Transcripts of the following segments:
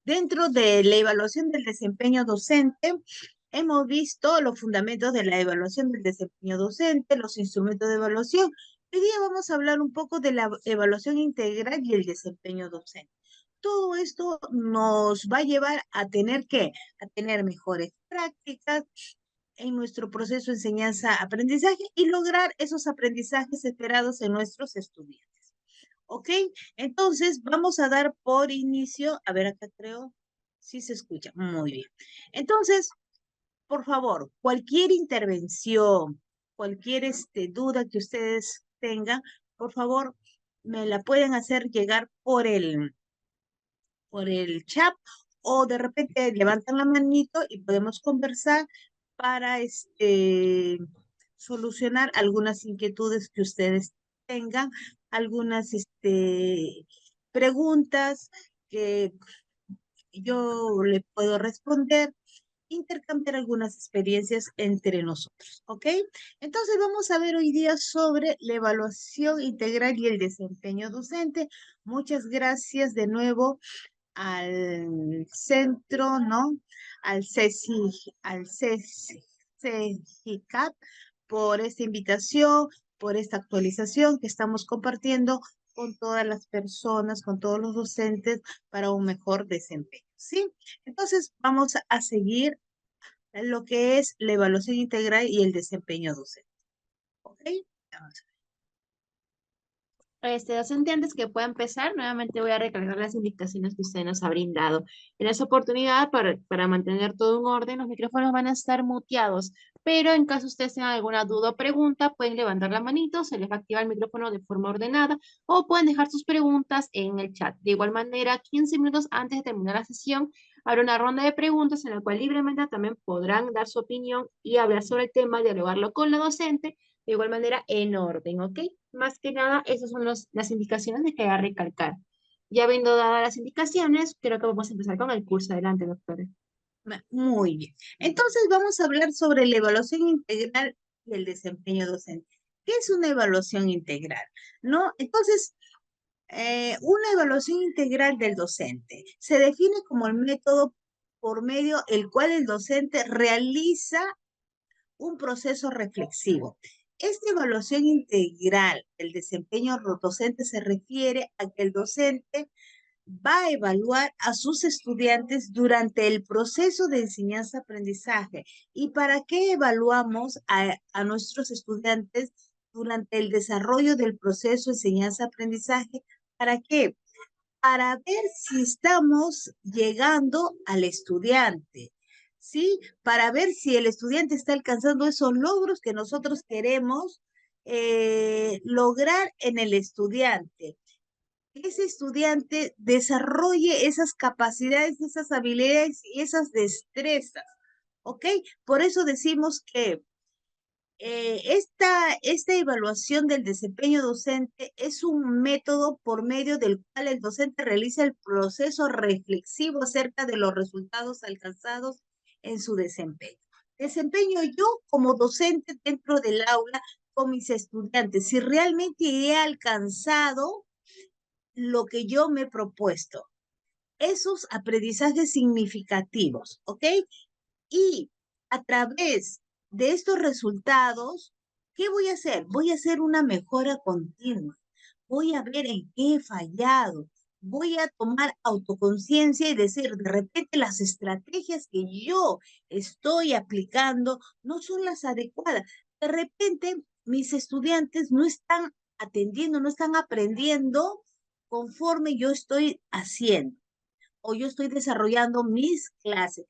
Dentro de la evaluación del desempeño docente, hemos visto los fundamentos de la evaluación del desempeño docente, los instrumentos de evaluación. Hoy día vamos a hablar un poco de la evaluación integral y el desempeño docente. Todo esto nos va a llevar a tener ¿qué? A tener mejores prácticas en nuestro proceso de enseñanza-aprendizaje y lograr esos aprendizajes esperados en nuestros estudiantes. ¿Ok? Entonces, vamos a dar por inicio, a ver acá creo, sí se escucha, muy bien. Entonces, por favor, cualquier intervención, cualquier duda que ustedes tengan, por favor, me la pueden hacer llegar por el chat o de repente levantan la manito y podemos conversar para solucionar algunas inquietudes que ustedes tengan, algunas preguntas que yo le puedo responder, intercambiar algunas experiencias entre nosotros, ¿ok? Entonces vamos a ver hoy día sobre la evaluación integral y el desempeño docente. Muchas gracias de nuevo al centro, ¿no? Al CECICAP por esta invitación, por esta actualización que estamos compartiendo con todas las personas, con todos los docentes para un mejor desempeño, ¿sí? Entonces vamos a seguir lo que es la evaluación integral y el desempeño docente, ¿ok? Vamos a Docente, antes que pueda empezar, nuevamente voy a recargar las indicaciones que usted nos ha brindado. En esa oportunidad, para mantener todo en orden, los micrófonos van a estar muteados, pero en caso ustedes tengan alguna duda o pregunta, pueden levantar la manito, se les va a activar el micrófono de forma ordenada, o pueden dejar sus preguntas en el chat. De igual manera, 15 minutos antes de terminar la sesión, habrá una ronda de preguntas en la cual libremente también podrán dar su opinión y hablar sobre el tema, dialogarlo con la docente de igual manera en orden, ¿ok? Más que nada, esas son las indicaciones que quería recalcar. Ya habiendo dado las indicaciones, creo que vamos a empezar con el curso. Adelante, doctora. Muy bien. Entonces vamos a hablar sobre la evaluación integral y el desempeño docente. ¿Qué es una evaluación integral? ¿No? Entonces, una evaluación integral del docente se define como el método por medio el cual el docente realiza un proceso reflexivo. Esta evaluación integral del desempeño docente se refiere a que el docente va a evaluar a sus estudiantes durante el proceso de enseñanza-aprendizaje. ¿Y para qué evaluamos a nuestros estudiantes durante el desarrollo del proceso de enseñanza-aprendizaje? ¿Para qué? Para ver si estamos llegando al estudiante, ¿sí? Para ver si el estudiante está alcanzando esos logros que nosotros queremos lograr en el estudiante. Ese estudiante desarrolle esas capacidades, esas habilidades y esas destrezas, ¿ok? Por eso decimos que esta evaluación del desempeño docente es un método por medio del cual el docente realiza el proceso reflexivo acerca de los resultados alcanzados en su desempeño. Desempeño yo como docente dentro del aula con mis estudiantes, si realmente he alcanzado lo que yo me he propuesto, esos aprendizajes significativos, ¿ok? Y a través de estos resultados, ¿qué voy a hacer? Voy a hacer una mejora continua. Voy a ver en qué he fallado. Voy a tomar autoconciencia y decir, de repente las estrategias que yo estoy aplicando no son las adecuadas. De repente mis estudiantes no están atendiendo, no están aprendiendo conforme yo estoy haciendo o yo estoy desarrollando mis clases.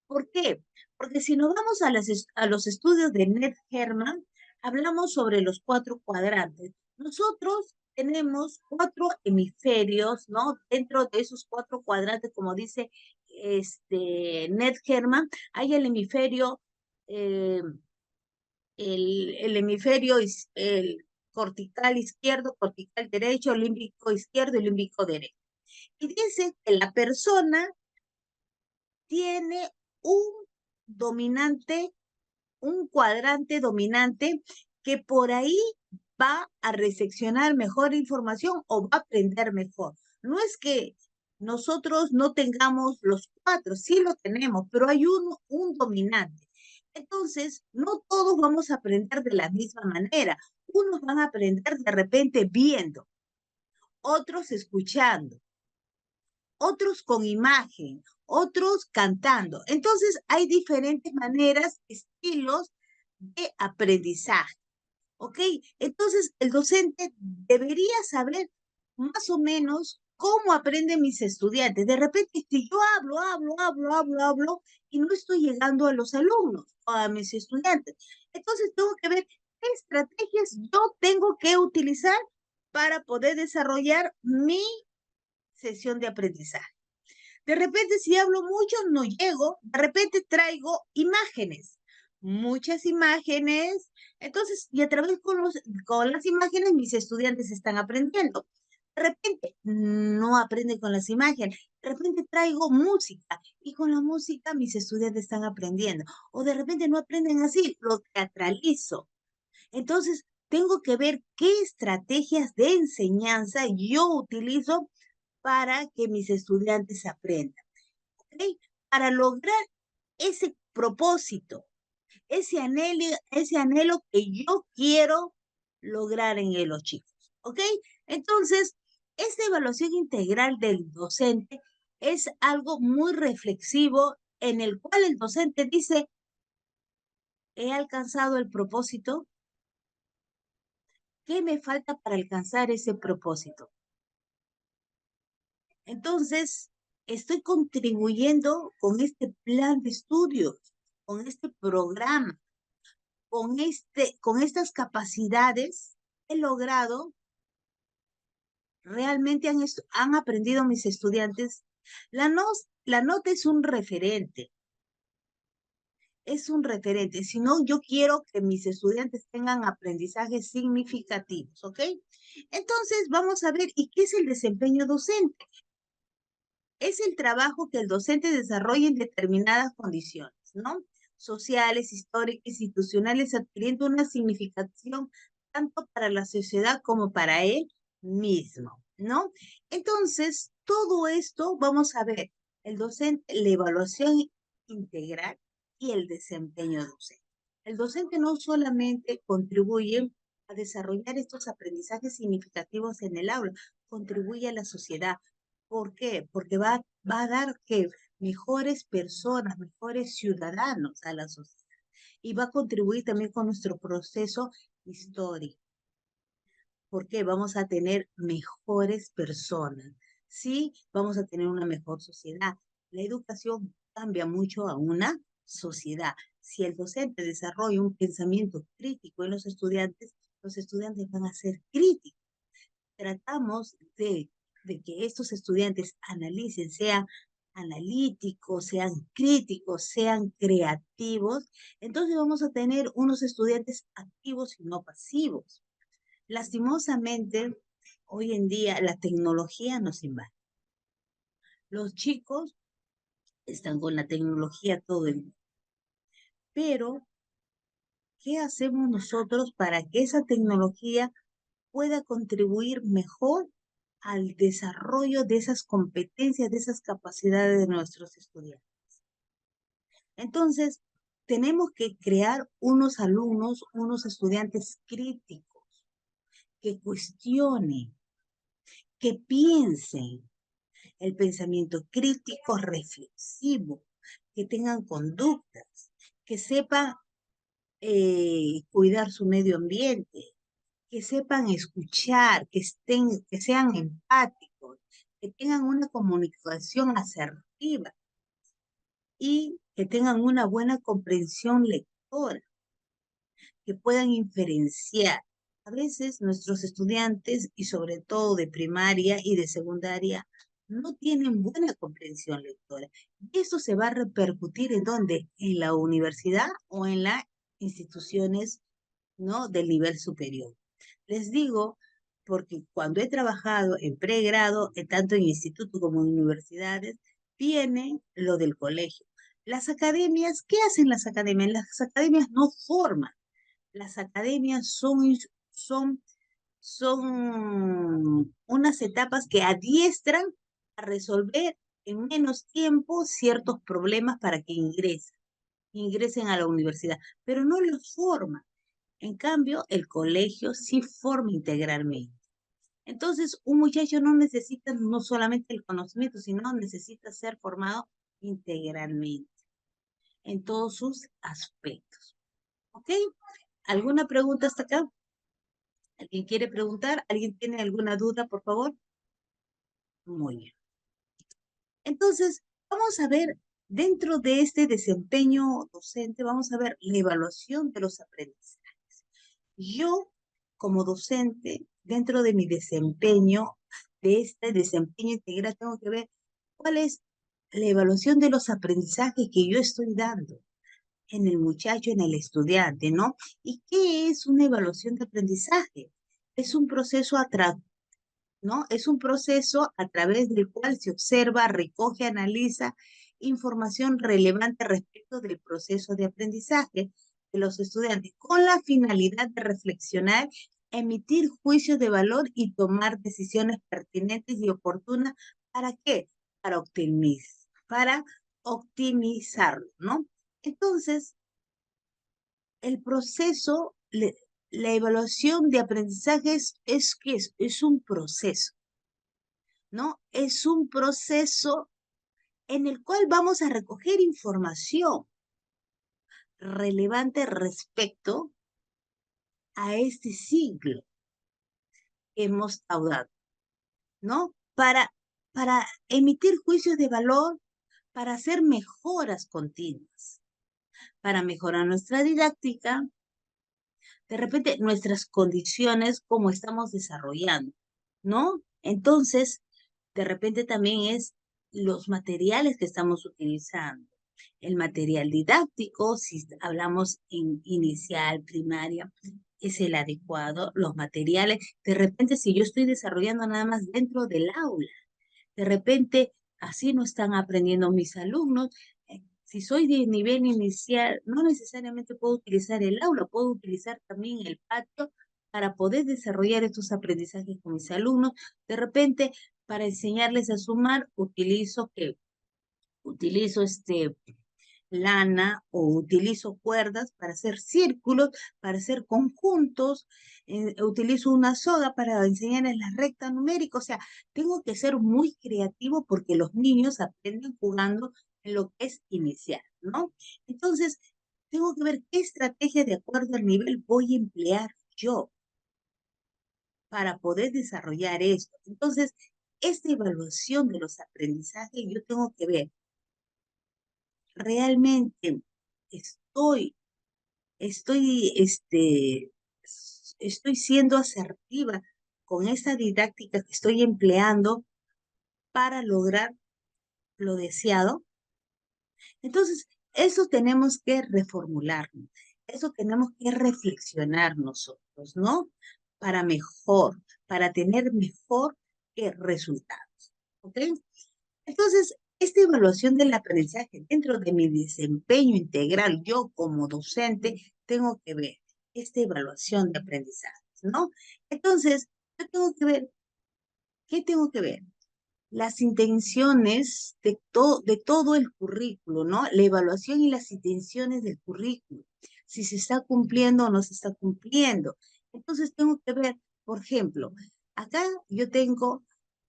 ¿Por qué? Porque si nos vamos a los estudios de Ned Herman, hablamos sobre los 4 cuadrantes. Nosotros tenemos 4 hemisferios, ¿no? Dentro de esos 4 cuadrantes, como dice Ned Herman, hay el hemisferio, eh, el hemisferio el cortical izquierdo, cortical derecho, límbico izquierdo y límbico derecho. Y dice que la persona tiene un dominante, un cuadrante dominante que por ahí va a recepcionar mejor información o va a aprender mejor. No es que nosotros no tengamos los cuatro, sí lo tenemos, pero hay un dominante. Entonces, no todos vamos a aprender de la misma manera. Unos van a aprender de repente viendo, otros escuchando, otros con imagen, otros cantando. Entonces, hay diferentes maneras, estilos de aprendizaje. ¿Ok? Entonces, el docente debería saber más o menos cómo aprenden mis estudiantes. De repente, si yo hablo y no estoy llegando a los alumnos o a mis estudiantes. Entonces, tengo que ver qué estrategias yo tengo que utilizar para poder desarrollar mi sesión de aprendizaje. De repente, si hablo mucho, no llego. De repente traigo imágenes, muchas imágenes. Entonces, y a través con las imágenes, mis estudiantes están aprendiendo. De repente, no aprenden con las imágenes. De repente traigo música y con la música mis estudiantes están aprendiendo. O de repente no aprenden así, lo teatralizo. Entonces, tengo que ver qué estrategias de enseñanza yo utilizo para que mis estudiantes aprendan. ¿Ok? Para lograr ese propósito, ese anhelo que yo quiero lograr en los chicos. ¿Ok? Entonces, esta evaluación integral del docente es algo muy reflexivo en el cual el docente dice, ¿he alcanzado el propósito? ¿Qué me falta para alcanzar ese propósito? Entonces, estoy contribuyendo con este plan de estudios, con este programa, con estas capacidades, he logrado, realmente han aprendido mis estudiantes. La nota es un referente, si no, yo quiero que mis estudiantes tengan aprendizajes significativos, ¿ok? Entonces, vamos a ver, ¿y qué es el desempeño docente? Es el trabajo que el docente desarrolla en determinadas condiciones, ¿no? Sociales, históricas, institucionales, adquiriendo una significación tanto para la sociedad como para él mismo, ¿no? Entonces, todo esto vamos a ver, el docente, la evaluación integral y el desempeño docente. El docente no solamente contribuye a desarrollar estos aprendizajes significativos en el aula, contribuye a la sociedad. ¿Por qué? Porque va a dar que mejores personas, mejores ciudadanos a la sociedad. Y va a contribuir también con nuestro proceso histórico. ¿Por qué? Vamos a tener mejores personas. Sí, vamos a tener una mejor sociedad. La educación cambia mucho a una sociedad. Si el docente desarrolla un pensamiento crítico en los estudiantes van a ser críticos. Tratamos de que estos estudiantes analicen, sean analíticos, sean críticos, sean creativos, entonces vamos a tener unos estudiantes activos y no pasivos. Lastimosamente, hoy en día la tecnología nos invade. Los chicos están con la tecnología todo el día, pero ¿qué hacemos nosotros para que esa tecnología pueda contribuir mejor al desarrollo de esas competencias, de esas capacidades de nuestros estudiantes? Entonces, tenemos que crear unos alumnos, unos estudiantes críticos, que cuestionen, que piensen el pensamiento crítico, reflexivo, que tengan conductas, que sepan cuidar su medio ambiente, que sepan escuchar, que sean empáticos, que tengan una comunicación asertiva y que tengan una buena comprensión lectora, que puedan inferenciar. A veces nuestros estudiantes, y sobre todo de primaria y de secundaria, no tienen buena comprensión lectora. Y eso se va a repercutir en dónde, en la universidad o en las instituciones, ¿no?, del nivel superior. Les digo, porque cuando he trabajado en pregrado, tanto en instituto como en universidades, viene lo del colegio. Las academias, ¿qué hacen las academias? Las academias no forman. Las academias son unas etapas que adiestran a resolver en menos tiempo ciertos problemas para que ingresen a la universidad, pero no los forma. En cambio, el colegio sí forma integralmente. Entonces, un muchacho no necesita no solamente el conocimiento, sino necesita ser formado integralmente en todos sus aspectos. ¿Ok? ¿Alguna pregunta hasta acá? ¿Alguien quiere preguntar? ¿Alguien tiene alguna duda, por favor? Muy bien. Entonces, vamos a ver, dentro de este desempeño docente, vamos a ver la evaluación de los aprendizajes. Yo, como docente, dentro de mi desempeño, de este desempeño integral, tengo que ver cuál es la evaluación de los aprendizajes que yo estoy dando en el muchacho, en el estudiante, ¿no? ¿Y qué es una evaluación de aprendizaje? Es un proceso ¿no? Es un proceso a través del cual se observa, recoge, analiza información relevante respecto del proceso de aprendizaje de los estudiantes, con la finalidad de reflexionar, emitir juicios de valor y tomar decisiones pertinentes y oportunas. ¿Para qué? Para optimizarlo, ¿no? Entonces, el proceso, la evaluación de aprendizaje ¿qué es? Es un proceso, ¿no? Es un proceso en el cual vamos a recoger información relevante respecto a este ciclo que hemos hablado, ¿no? Para emitir juicios de valor, para hacer mejoras continuas, para mejorar nuestra didáctica, de repente nuestras condiciones, como estamos desarrollando, ¿no? Entonces, de repente también es los materiales que estamos utilizando. El material didáctico, si hablamos en inicial, primaria, es el adecuado. Los materiales, de repente si yo estoy desarrollando nada más dentro del aula, de repente así no están aprendiendo mis alumnos. Si soy de nivel inicial, no necesariamente puedo utilizar el aula, puedo utilizar también el patio para poder desarrollar estos aprendizajes con mis alumnos. De repente, para enseñarles a sumar, utilizo lana o utilizo cuerdas para hacer círculos, para hacer conjuntos, utilizo una soga para enseñarles la recta numérica, o sea, tengo que ser muy creativo porque los niños aprenden jugando en lo que es inicial, ¿no? Entonces, tengo que ver qué estrategia de acuerdo al nivel voy a emplear yo para poder desarrollar esto. Entonces, esta evaluación de los aprendizajes, yo tengo que ver, realmente estoy estoy, estoy siendo asertiva con esa didáctica que estoy empleando para lograr lo deseado. Entonces, eso tenemos que reformularnos, eso tenemos que reflexionar nosotros, ¿no? Para mejor, para tener mejor resultados, ¿ok? Entonces, esta evaluación del aprendizaje dentro de mi desempeño integral, yo como docente, tengo que ver esta evaluación de aprendizaje, ¿no? Entonces, yo tengo que ver, ¿qué tengo que ver? Las intenciones de todo el currículo, ¿no? La evaluación y las intenciones del currículo, si se está cumpliendo o no se está cumpliendo. Entonces, tengo que ver, por ejemplo, acá yo tengo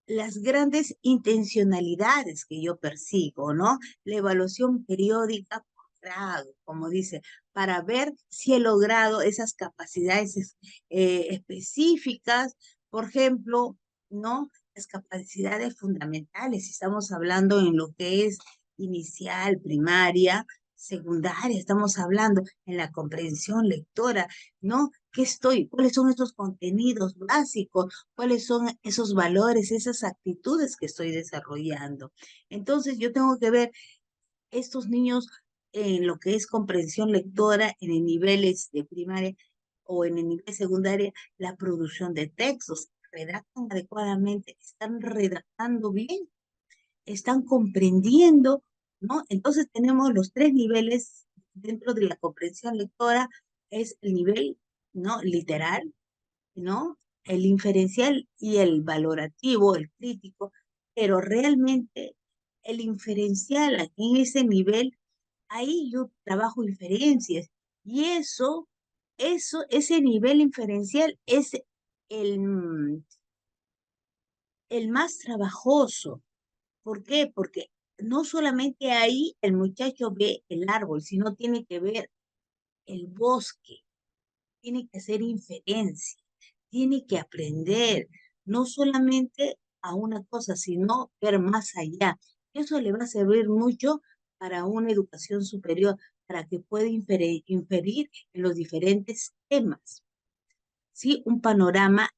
las grandes intencionalidades que yo persigo, ¿no? La evaluación periódica por grado, como dice, para ver si he logrado esas capacidades específicas, por ejemplo, ¿no? Las capacidades fundamentales, si estamos hablando en lo que es inicial, primaria, secundaria, estamos hablando en la comprensión lectora, ¿no? ¿Cuáles son estos contenidos básicos? ¿Cuáles son esos valores, esas actitudes que estoy desarrollando? Entonces yo tengo que ver estos niños en lo que es comprensión lectora en el nivel de primaria o en el nivel secundaria, la producción de textos, redactan adecuadamente, están redactando bien, están comprendiendo, ¿no? Entonces tenemos los tres niveles dentro de la comprensión lectora, es el nivel, ¿no? Literal, ¿no? El inferencial y el valorativo, el crítico. pero realmente el inferencial aquí en ese nivel, ahí yo trabajo inferencias y ese nivel inferencial es el, el más trabajoso. ¿Por qué? Porque no solamente ahí el muchacho ve el árbol, sino tiene que ver el bosque, tiene que hacer inferencia, tiene que aprender, no solamente a una cosa, sino ver más allá. Eso le va a servir mucho para una educación superior, para que pueda inferir en los diferentes temas. ¿Sí? Un panorama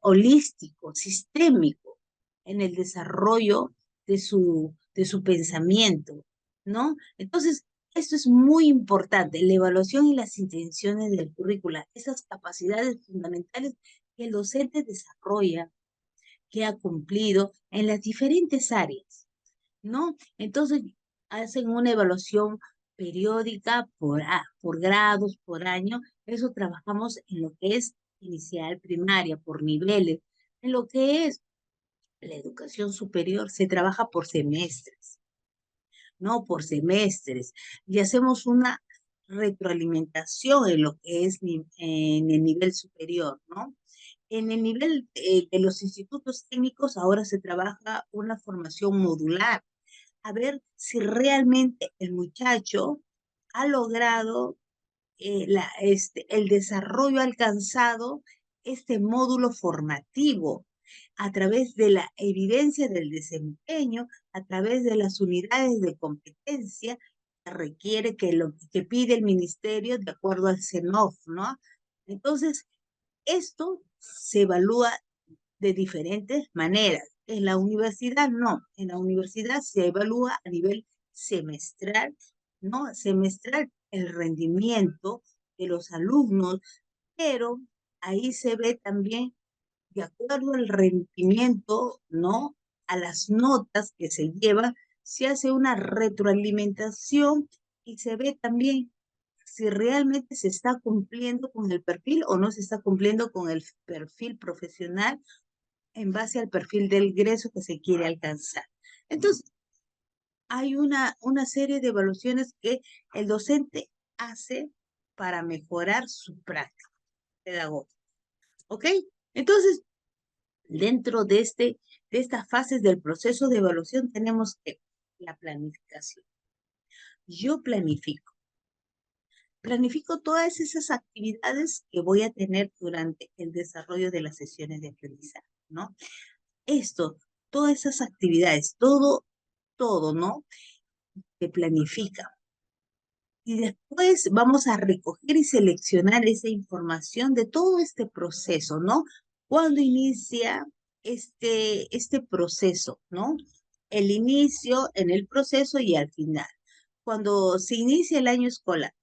holístico, sistémico en el desarrollo de su pensamiento, ¿no? Entonces, esto es muy importante, la evaluación y las intenciones del currícula, esas capacidades fundamentales que el docente desarrolla, que ha cumplido en las diferentes áreas, ¿no? Entonces, hacen una evaluación periódica por grados, por año. Eso trabajamos en lo que es inicial, primaria, por niveles. En lo que es la educación superior, se trabaja por semestres, ¿no? Por semestres. Y hacemos una retroalimentación en lo que es en el nivel superior, ¿no? En el nivel de los institutos técnicos ahora se trabaja una formación modular, a ver si realmente el muchacho ha logrado el desarrollo alcanzado, este módulo formativo, a través de la evidencia del desempeño, a través de las unidades de competencia que requiere que lo que pide el ministerio de acuerdo al CENOF, ¿no? Entonces, esto se evalúa de diferentes maneras. En la universidad no, en la universidad se evalúa a nivel semestral, ¿no? Semestral el rendimiento de los alumnos, pero ahí se ve también, de acuerdo al rendimiento, ¿no? A las notas que se llevan, se hace una retroalimentación y se ve también si realmente se está cumpliendo con el perfil o no se está cumpliendo con el perfil profesional en base al perfil del egreso que se quiere alcanzar. Entonces, hay una serie de evaluaciones que el docente hace para mejorar su práctica pedagógica. ¿Ok? Entonces, dentro de estas fases del proceso de evaluación tenemos que la planificación. Yo planifico todas esas actividades que voy a tener durante el desarrollo de las sesiones de aprendizaje, ¿no? Esto, todas esas actividades, todo, ¿no? Se planifica. Y después vamos a recoger y seleccionar esa información de todo este proceso, ¿no? Cuando inicia este proceso, ¿no? El inicio en el proceso y al final. Cuando se inicia el año escolar,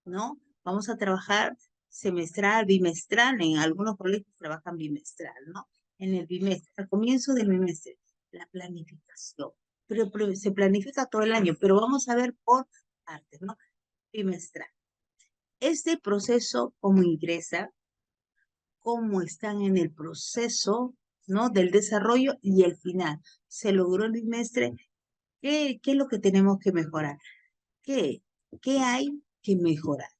¿no? Vamos a trabajar semestral, bimestral, en algunos colegios trabajan bimestral, ¿no? En el bimestre, al comienzo del bimestre, la planificación. Pero se planifica todo el año, pero vamos a ver por partes, ¿no? Bimestral. Este proceso, cómo ingresa, cómo están en el proceso, ¿no? Del desarrollo y el final. Se logró el bimestre, ¿qué es lo que tenemos que mejorar? ¿Qué, qué hay que mejorar?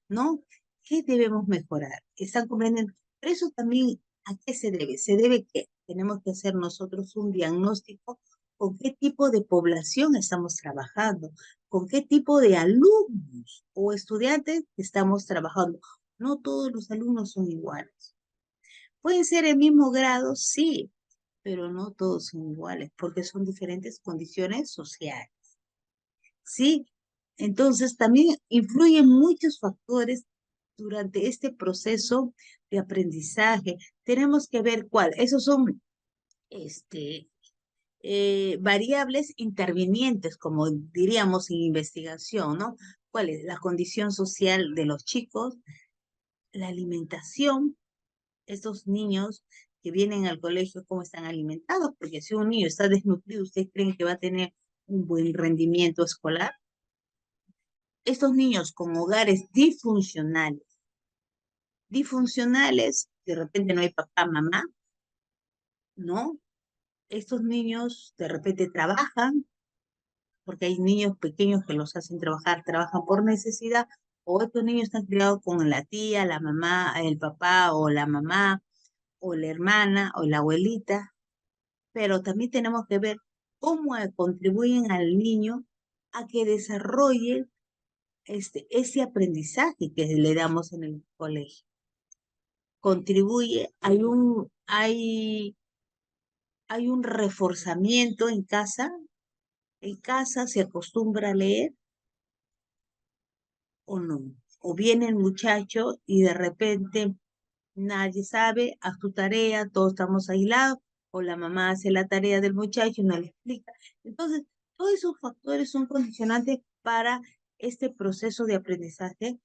¿No? ¿Qué debemos mejorar? ¿Están comprendiendo? Pero eso también, ¿a qué se debe? Se debe que tenemos que hacer nosotros un diagnóstico con qué tipo de población estamos trabajando, con qué tipo de alumnos o estudiantes estamos trabajando. No todos los alumnos son iguales. Pueden ser el mismo grado, sí, pero no todos son iguales porque son diferentes condiciones sociales. ¿Sí? Entonces, también influyen muchos factores durante este proceso de aprendizaje. Tenemos que ver cuál. Esos son este, variables intervinientes, como diríamos en investigación, ¿no? ¿Cuál es? La condición social de los chicos, la alimentación, estos niños que vienen al colegio, cómo están alimentados, porque si un niño está desnutrido, ¿ustedes creen que va a tener un buen rendimiento escolar? Estos niños con hogares disfuncionales, de repente no hay papá, mamá, ¿no? estos niños de repente trabajan, porque hay niños pequeños que los hacen trabajar, trabajan por necesidad, o estos niños están criados con la tía, la mamá, el papá o la mamá, o la hermana o la abuelita, pero también tenemos que ver cómo contribuyen al niño a que desarrolle ese aprendizaje que le damos en el colegio. Contribuye, hay un reforzamiento en casa se acostumbra a leer o no, o viene el muchacho y de repente nadie sabe, haz tu tarea, todos estamos aislados, o la mamá hace la tarea del muchacho y no le explica. Entonces, todos esos factores son condicionantes para este proceso de aprendizaje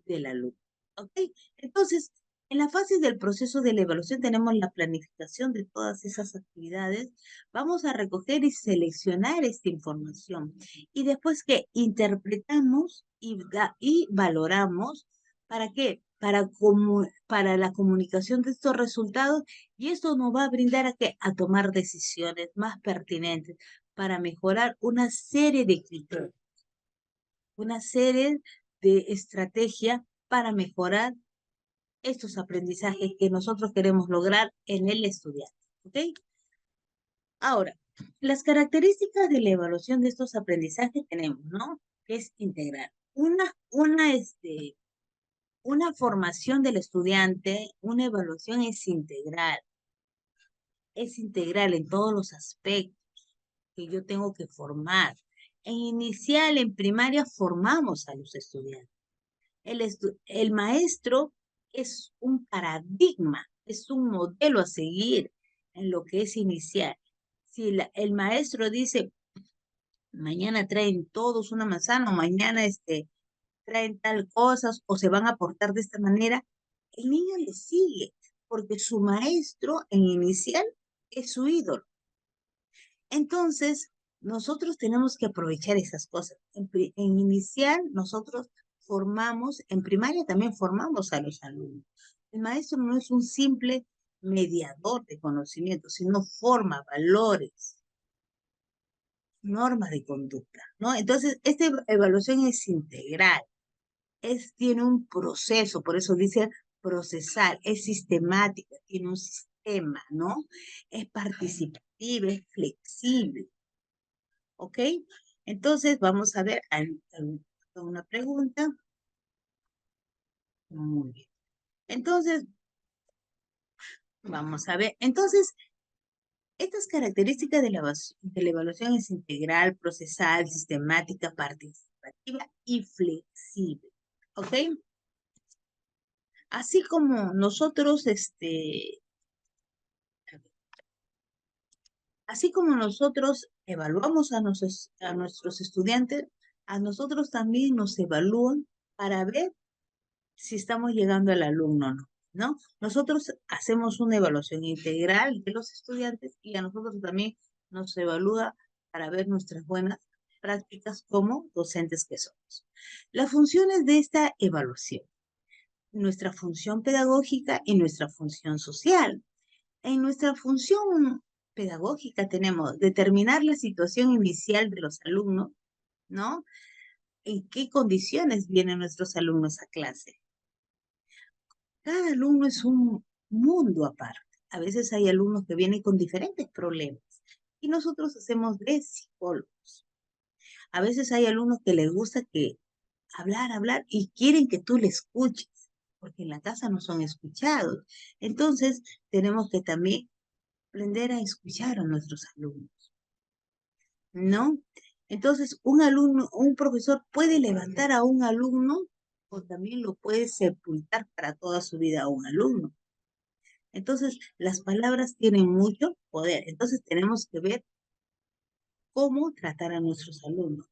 del alumno. ¿Ok? Entonces, en la fase del proceso de la evaluación tenemos la planificación de todas esas actividades. Vamos a recoger y seleccionar esta información. Y después que interpretamos y valoramos, ¿para qué? Para la comunicación de estos resultados, y esto nos va a brindar a tomar decisiones más pertinentes para mejorar una serie de criterios, una serie de estrategias para mejorar estos aprendizajes que nosotros queremos lograr en el estudiante. ¿Ok? Ahora, las características de la evaluación de estos aprendizajes tenemos, ¿no? Que es integral. Una formación del estudiante, una evaluación es integral en todos los aspectos que yo tengo que formar. En inicial, en primaria, formamos a los estudiantes. El maestro es un paradigma, es un modelo a seguir en lo que es inicial. Si el maestro dice, mañana traen todos una manzana, o mañana traen tal cosas, o se van a portar de esta manera, el niño le sigue, porque su maestro en inicial es su ídolo. Entonces, nosotros tenemos que aprovechar esas cosas. En inicial, nosotros formamos, en primaria también formamos a los alumnos. El maestro no es un simple mediador de conocimiento, sino forma valores, normas de conducta, ¿no? Entonces, esta evaluación es integral, tiene un proceso, por eso dice procesal, es sistemática, tiene un sistema, ¿no? Es participativa, es flexible. ¿Ok? Entonces, vamos a ver una pregunta. Muy bien. Entonces, vamos a ver. Entonces, estas características de la evaluación es integral, procesal, sistemática, participativa y flexible. ¿Ok? Así como nosotros, así como nosotros evaluamos a nuestros estudiantes, a nosotros también nos evalúan para ver si estamos llegando al alumno o no, ¿no? Nosotros hacemos una evaluación integral de los estudiantes y a nosotros también nos evalúa para ver nuestras buenas prácticas como docentes que somos. Las funciones de esta evaluación, nuestra función pedagógica y nuestra función social. En nuestra función pedagógica tenemos determinar la situación inicial de los alumnos, ¿no? ¿En qué condiciones vienen nuestros alumnos a clase? Cada alumno es un mundo aparte. A veces hay alumnos que vienen con diferentes problemas y nosotros hacemos de psicólogos. A veces hay alumnos que les gusta que hablar y quieren que tú le escuches, porque en la casa no son escuchados. Entonces, tenemos que también aprender a escuchar a nuestros alumnos, ¿no? Entonces, un profesor puede levantar a un alumno o también lo puede sepultar para toda su vida a un alumno. Entonces, las palabras tienen mucho poder. Entonces, tenemos que ver cómo tratar a nuestros alumnos,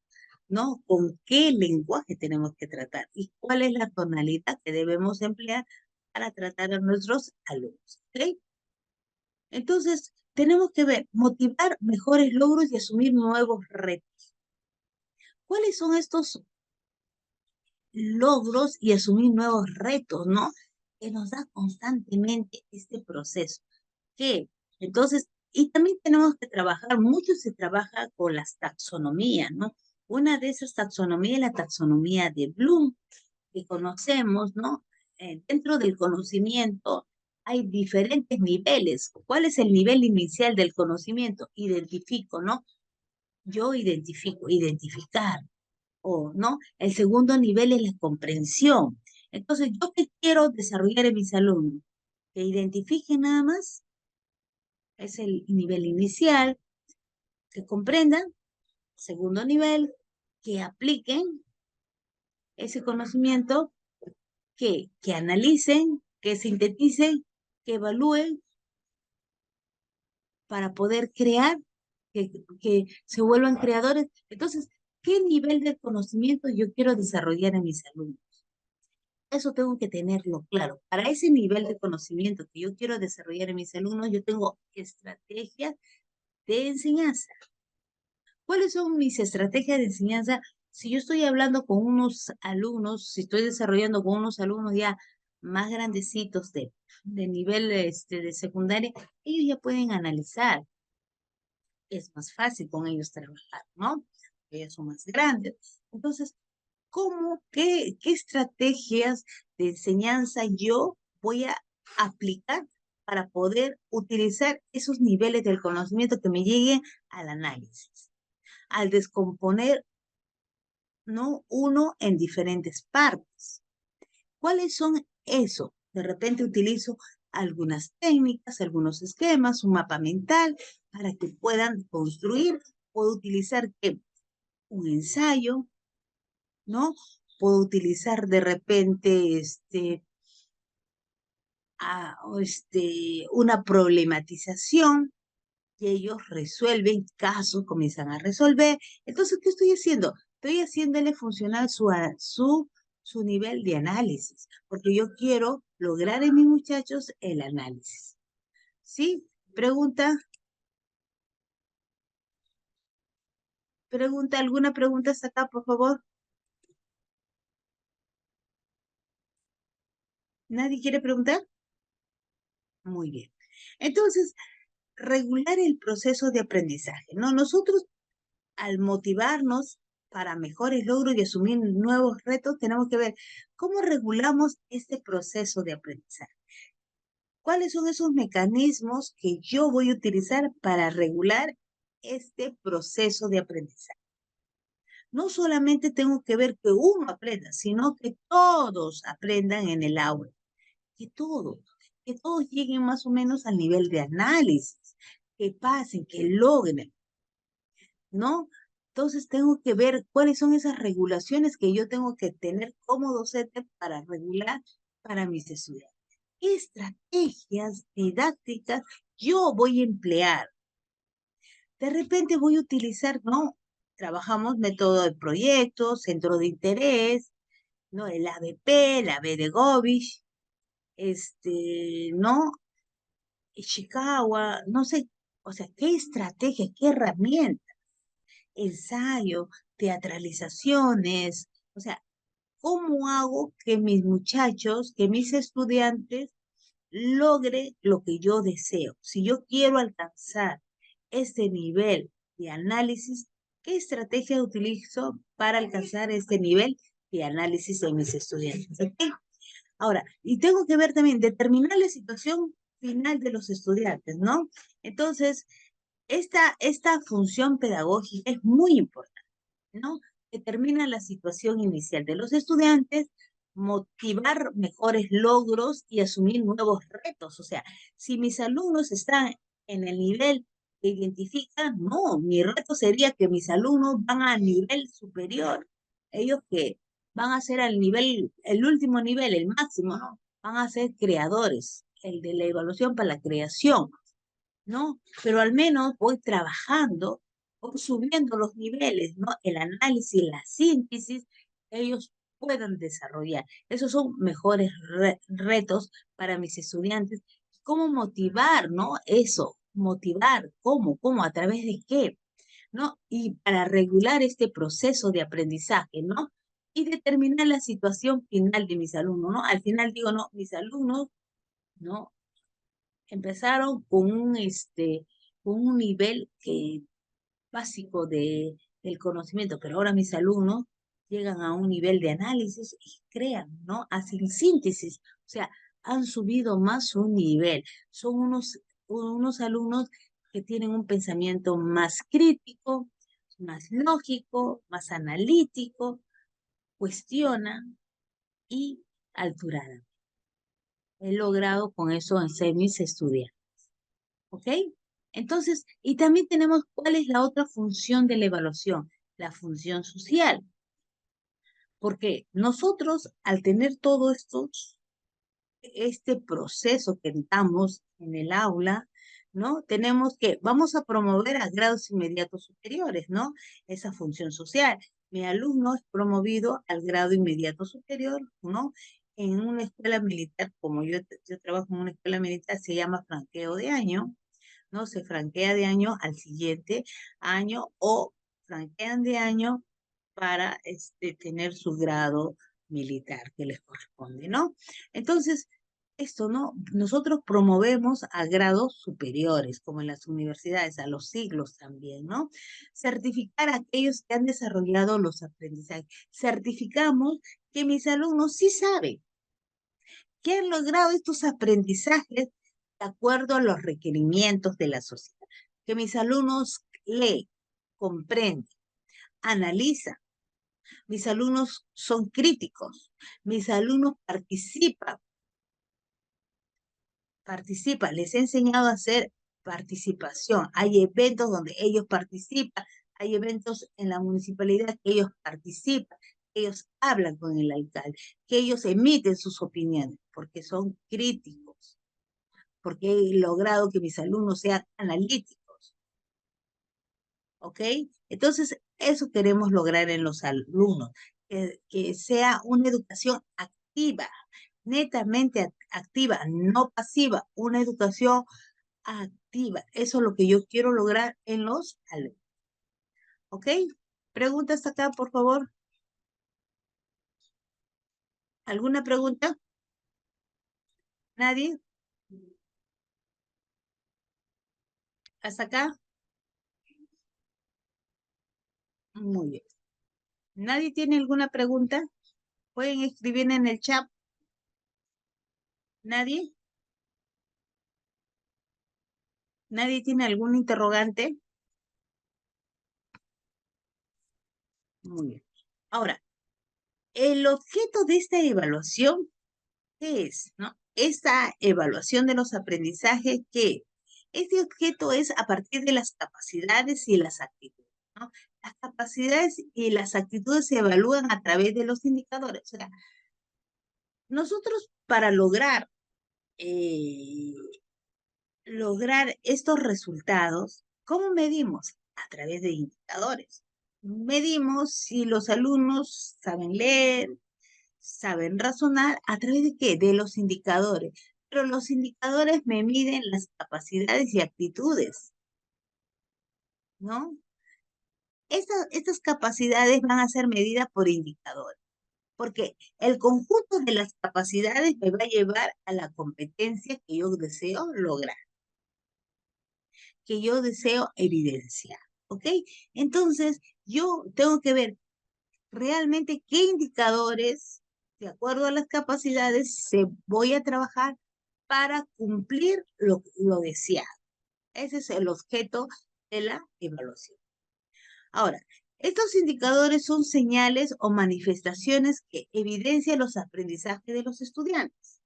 ¿no? Con qué lenguaje tenemos que tratar y cuál es la tonalidad que debemos emplear para tratar a nuestros alumnos, ¿ok? Entonces, tenemos que ver, motivar mejores logros y asumir nuevos retos. ¿Cuáles son estos logros y asumir nuevos retos, ¿no? Que nos da constantemente este proceso. ¿Qué? Entonces, Y también tenemos que trabajar, mucho se trabaja con las taxonomías, ¿no? Una de esas taxonomías es la taxonomía de Bloom, que conocemos, ¿no? Dentro del conocimiento hay diferentes niveles. ¿Cuál es el nivel inicial del conocimiento? Identifico, ¿no? Yo identifico, identificar, o, ¿no? El segundo nivel es la comprensión. Entonces, ¿yo qué quiero desarrollar en mis alumnos? Que identifiquen nada más, es el nivel inicial, que comprendan, segundo nivel, que apliquen ese conocimiento, que analicen, que sinteticen, que evalúen para poder crear, que se vuelvan creadores. Entonces, ¿qué nivel de conocimiento yo quiero desarrollar en mis alumnos? Eso tengo que tenerlo claro. Para ese nivel de conocimiento que yo quiero desarrollar en mis alumnos, yo tengo estrategias de enseñanza. ¿Cuáles son mis estrategias de enseñanza? Si yo estoy hablando con unos alumnos, si estoy desarrollando con unos alumnos ya más grandecitos de nivel de secundaria, ellos ya pueden analizar. Es más fácil con ellos trabajar, ¿no? Ellos son más grandes. Entonces, qué estrategias de enseñanza yo voy a aplicar para poder utilizar esos niveles del conocimiento que me lleguen al análisis? Al descomponer, ¿no? Uno en diferentes partes. ¿Cuáles son eso? De repente utilizo algunas técnicas, algunos esquemas, un mapa mental para que puedan construir. Puedo utilizar un ensayo, ¿no? Puedo utilizar de repente una problematización y ellos resuelven casos, comienzan a resolver. Entonces, ¿qué estoy haciendo? Estoy haciéndole funcionar su nivel de análisis, porque yo quiero lograr en mis muchachos el análisis. ¿Sí? ¿Alguna pregunta hasta acá, por favor? ¿Nadie quiere preguntar? Muy bien. Entonces, regular el proceso de aprendizaje, ¿no? Nosotros, al motivarnos para mejores logros y asumir nuevos retos, tenemos que ver cómo regulamos este proceso de aprendizaje. ¿Cuáles son esos mecanismos que yo voy a utilizar para regular este proceso de aprendizaje? No solamente tengo que ver que uno aprenda, sino que todos aprendan en el aula, que todos lleguen más o menos al nivel de análisis, que pasen, que logren, ¿no? Entonces tengo que ver cuáles son esas regulaciones que yo tengo que tener como docente para regular para mis estudiantes. ¿Qué estrategias didácticas yo voy a emplear? De repente voy a utilizar, ¿no? Trabajamos método de proyectos, centro de interés, ¿no? El ABP, la B de Govich, ¿no? Ishikawa, no sé, o sea, ¿qué estrategia, qué herramienta? Ensayo, teatralizaciones, o sea, ¿cómo hago que mis muchachos, que mis estudiantes logren lo que yo deseo? Si yo quiero alcanzar este nivel de análisis, ¿qué estrategia utilizo para alcanzar este nivel de análisis en mis estudiantes? ¿Okay? Ahora, y tengo que ver también, determinar la situación final de los estudiantes, ¿no? Entonces, esta función pedagógica es muy importante, ¿no? Determina la situación inicial de los estudiantes, motivar mejores logros y asumir nuevos retos. O sea, si mis alumnos están en el nivel que identifican, no, mi reto sería que mis alumnos van al nivel superior. Ellos que van a ser al nivel, el último nivel, el máximo, ¿no? Van a ser creadores, el de la evaluación para la creación, ¿no? Pero al menos voy trabajando, voy subiendo los niveles, ¿no? El análisis, la síntesis, ellos puedan desarrollar. Esos son mejores retos para mis estudiantes. ¿Cómo motivar, no? Eso, motivar, ¿cómo? ¿A través de qué? ¿No? Y para regular este proceso de aprendizaje, ¿no? Y determinar la situación final de mis alumnos, ¿no? Al final digo, no, mis alumnos, ¿no? Empezaron con con un nivel básico del conocimiento, pero ahora mis alumnos llegan a un nivel de análisis y crean, ¿no? Hacen síntesis, o sea, han subido más su nivel. Son unos alumnos que tienen un pensamiento más crítico, más lógico, más analítico, cuestionan y alturada. He logrado con eso en mis estudiantes. ¿Ok? Entonces, y también tenemos cuál es la otra función de la evaluación, la función social. Porque nosotros, al tener todo este proceso que damos en el aula, ¿no? Vamos a promover a grados inmediatos superiores, ¿no? Esa función social. Mi alumno es promovido al grado inmediato superior, ¿no? En una escuela militar, como yo trabajo en una escuela militar, se llama franqueo de año, ¿no? Se franquea de año al siguiente año o franquean de año para tener su grado militar que les corresponde, ¿no? Entonces, esto, ¿no? Nosotros promovemos a grados superiores, como en las universidades, a los siglos también, ¿no? Certificar a aquellos que han desarrollado los aprendizajes. Certificamos que mis alumnos sí saben que han logrado estos aprendizajes de acuerdo a los requerimientos de la sociedad. Que mis alumnos leen, comprenden, analizan. Mis alumnos son críticos. Mis alumnos participan. Les he enseñado a hacer participación. Hay eventos donde ellos participan. Hay eventos en la municipalidad que ellos participan. Ellos hablan con el alcalde, que ellos emiten sus opiniones, porque son críticos, porque he logrado que mis alumnos sean analíticos. ¿Ok? Entonces, eso queremos lograr en los alumnos, que sea una educación activa, netamente activa, no pasiva, una educación activa. Eso es lo que yo quiero lograr en los alumnos. ¿Ok? ¿Preguntas acá, por favor? ¿Alguna pregunta? ¿Nadie? ¿Hasta acá? Muy bien. ¿Nadie tiene alguna pregunta? Pueden escribir en el chat. ¿Nadie? ¿Nadie tiene algún interrogante? Muy bien. Ahora, el objeto de esta evaluación, ¿qué es? ¿No? Esta evaluación de los aprendizajes, ¿qué? Este objeto es a partir de las capacidades y las actitudes, ¿no? Las capacidades y las actitudes se evalúan a través de los indicadores. O sea, nosotros para eh, lograr estos resultados, ¿cómo medimos? A través de indicadores. Medimos si los alumnos saben leer, saben razonar, ¿a través de qué? De los indicadores. Pero los indicadores me miden las capacidades y actitudes, ¿no? Estas capacidades van a ser medidas por indicadores, porque el conjunto de las capacidades me va a llevar a la competencia que yo deseo lograr, que yo deseo evidenciar, ¿ok? Entonces, yo tengo que ver realmente qué indicadores, de acuerdo a las capacidades, se voy a trabajar para cumplir lo deseado. Ese es el objeto de la evaluación. Ahora, estos indicadores son señales o manifestaciones que evidencian los aprendizajes de los estudiantes.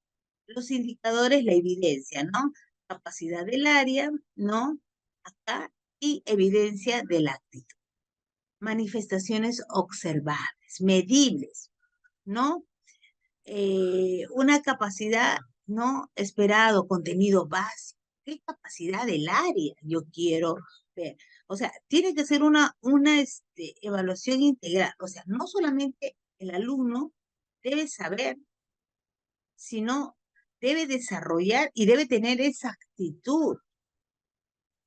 Los indicadores la evidencia, ¿no? Capacidad del área, ¿no? Acá, y evidencia de la actitud. Manifestaciones observables, medibles, ¿no? Una capacidad no esperado, contenido básico. ¿Qué capacidad del área yo quiero ver? O sea, tiene que ser una evaluación integral. O sea, no solamente el alumno debe saber, sino debe desarrollar y debe tener esa actitud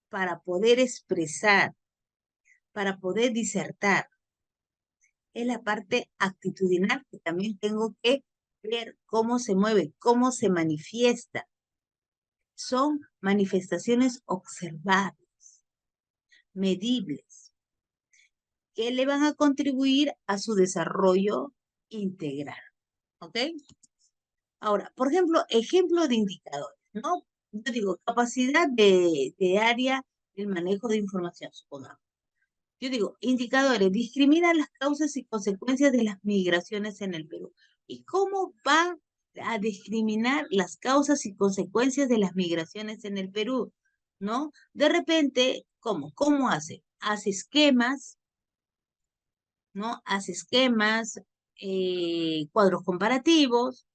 para poder expresar, para poder disertar. Es la parte actitudinal que también tengo que ver cómo se mueve, cómo se manifiesta. Son manifestaciones observables. medibles, que le van a contribuir a su desarrollo integral. ¿Ok? Ahora, por ejemplo de indicadores, ¿no? Yo digo, capacidad de área del manejo de información, supongamos. Yo digo, indicadores, discrimina las causas y consecuencias de las migraciones en el Perú. ¿Y cómo va a discriminar las causas y consecuencias de las migraciones en el Perú? ¿No? De repente, ¿cómo? ¿Cómo hace? Hace esquemas, ¿no? Hace esquemas, cuadros comparativos,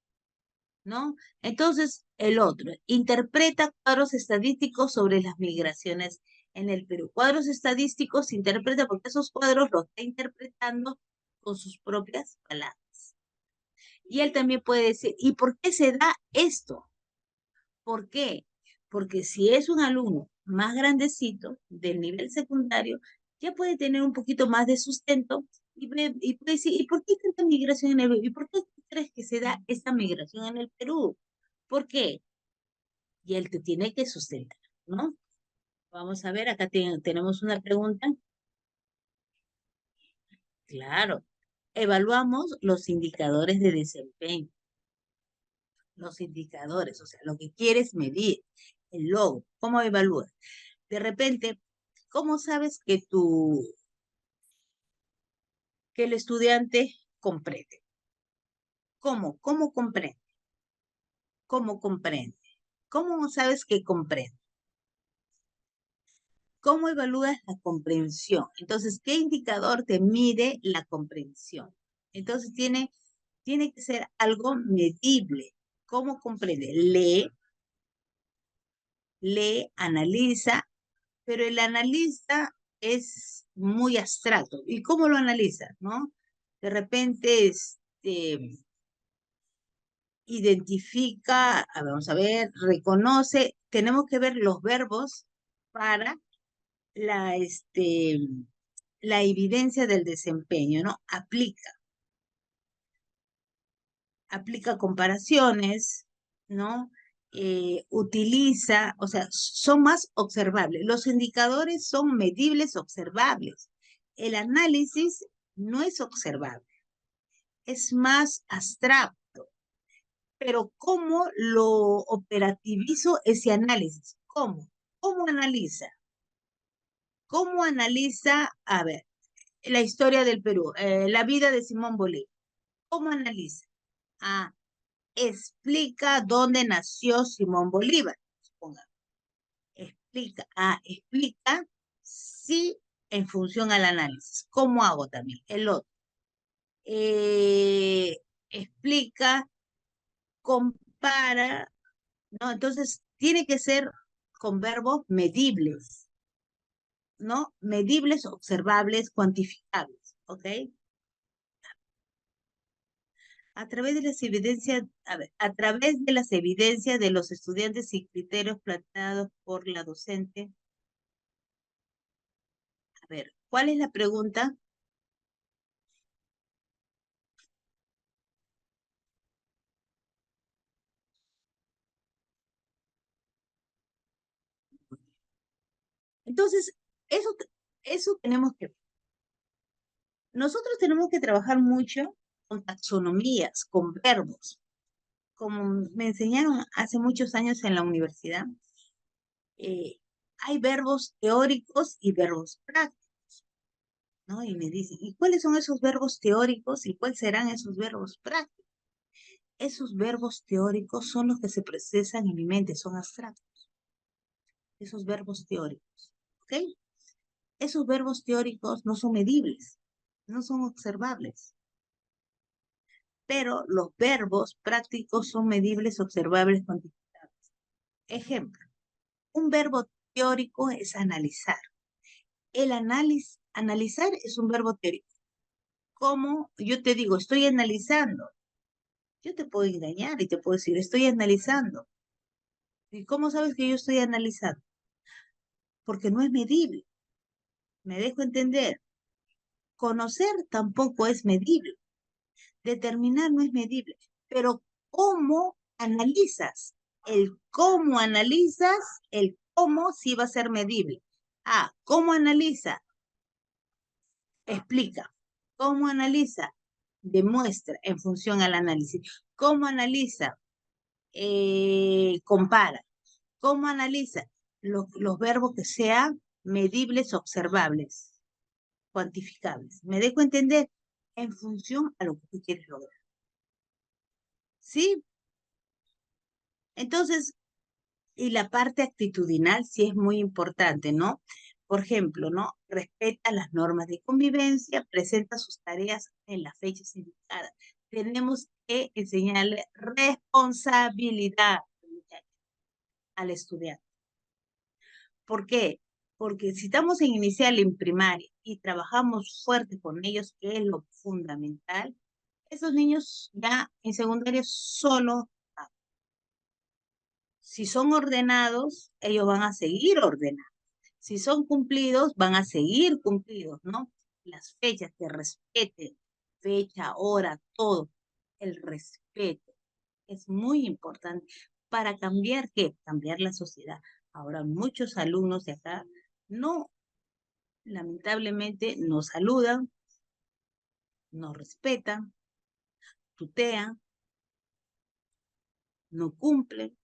¿no? Entonces, el otro, interpreta cuadros estadísticos sobre las migraciones en el Perú. Cuadros estadísticos se interpreta porque esos cuadros los está interpretando con sus propias palabras. Y él también puede decir, ¿y por qué se da esto? ¿Por qué? Porque si es un alumno más grandecito del nivel secundario, ya puede tener un poquito más de sustento y puede decir, ¿y por qué hay tanta migración en el Perú? ¿Y por qué crees que se da esta migración en el Perú? ¿Por qué? Y él te tiene que sustentar, ¿no? Vamos a ver, acá tenemos una pregunta. Claro, evaluamos los indicadores de desempeño, los indicadores, o sea, lo que quieres medir, el logro, ¿cómo evalúas? De repente, ¿cómo sabes que el estudiante comprende? ¿Cómo? ¿Cómo comprende? ¿Cómo comprende? ¿Cómo sabes que comprende? ¿Cómo evalúas la comprensión? Entonces, ¿qué indicador te mide la comprensión? Entonces, tiene que ser algo medible. ¿Cómo comprende? Lee, analiza, pero el analista es muy abstracto. ¿Y cómo lo analiza? ¿No? De repente, identifica, vamos a ver, reconoce, tenemos que ver los verbos para la, este, la evidencia del desempeño, ¿no? Aplica comparaciones, ¿no? Utiliza, o sea, son más observables. Los indicadores son medibles, observables. El análisis no es observable, es más abstracto. Pero ¿cómo lo operativizo ese análisis? ¿Cómo? ¿Cómo analiza? ¿Cómo analiza, a ver, la historia del Perú, la vida de Simón Bolívar? ¿Cómo analiza? Ah, explica dónde nació Simón Bolívar. Suponga. Explica sí en función al análisis. ¿Cómo hago también? El otro. Eh, explica, compara, ¿no? Entonces, tiene que ser con verbos medibles, ¿no? Medibles, observables, cuantificables, ¿ok? A través de las evidencias, a ver, a través de las evidencias de los estudiantes y criterios planteados por la docente. A ver, ¿cuál es la pregunta? Entonces, eso, eso tenemos que, nosotros tenemos que trabajar mucho con taxonomías, con verbos. Como me enseñaron hace muchos años en la universidad, eh, hay verbos teóricos y verbos prácticos, ¿no? Y me dicen, ¿y cuáles son esos verbos teóricos y cuáles serán esos verbos prácticos? Esos verbos teóricos son los que se procesan en mi mente, son abstractos. Esos verbos teóricos, ¿ok? Esos verbos teóricos no son medibles, no son observables, pero los verbos prácticos son medibles, observables, cuantificables. Ejemplo, un verbo teórico es analizar. El analizar es un verbo teórico. ¿Cómo? Yo te digo, estoy analizando. Yo te puedo engañar y te puedo decir, estoy analizando. ¿Y cómo sabes que yo estoy analizando? Porque no es medible. Me dejo entender. Conocer tampoco es medible. Determinar no es medible. Pero ¿cómo analizas? El cómo analizas, el cómo sí va a ser medible. Ah, ¿cómo analiza? Explica. ¿Cómo analiza? Demuestra en función al análisis. ¿Cómo analiza? Compara. ¿Cómo analiza? Los verbos que sean medibles, observables, cuantificables. ¿Me dejo entender? En función a lo que tú quieres lograr. ¿Sí? Entonces, y la parte actitudinal sí es muy importante, ¿no? Por ejemplo, ¿no? Respeta las normas de convivencia, presenta sus tareas en las fechas indicadas. Tenemos que enseñarle responsabilidad al estudiante. ¿Por qué? Porque si estamos en inicial, en primaria, y trabajamos fuerte con ellos, que es lo fundamental, esos niños ya en secundaria solo, si son ordenados, ellos van a seguir ordenados. Si son cumplidos, van a seguir cumplidos, ¿no? Las fechas que respeten, fecha, hora, todo. El respeto es muy importante para cambiar, ¿qué? Cambiar la sociedad. Ahora, muchos alumnos de acá no, lamentablemente, no saludan, no respetan, tutean, no cumplen,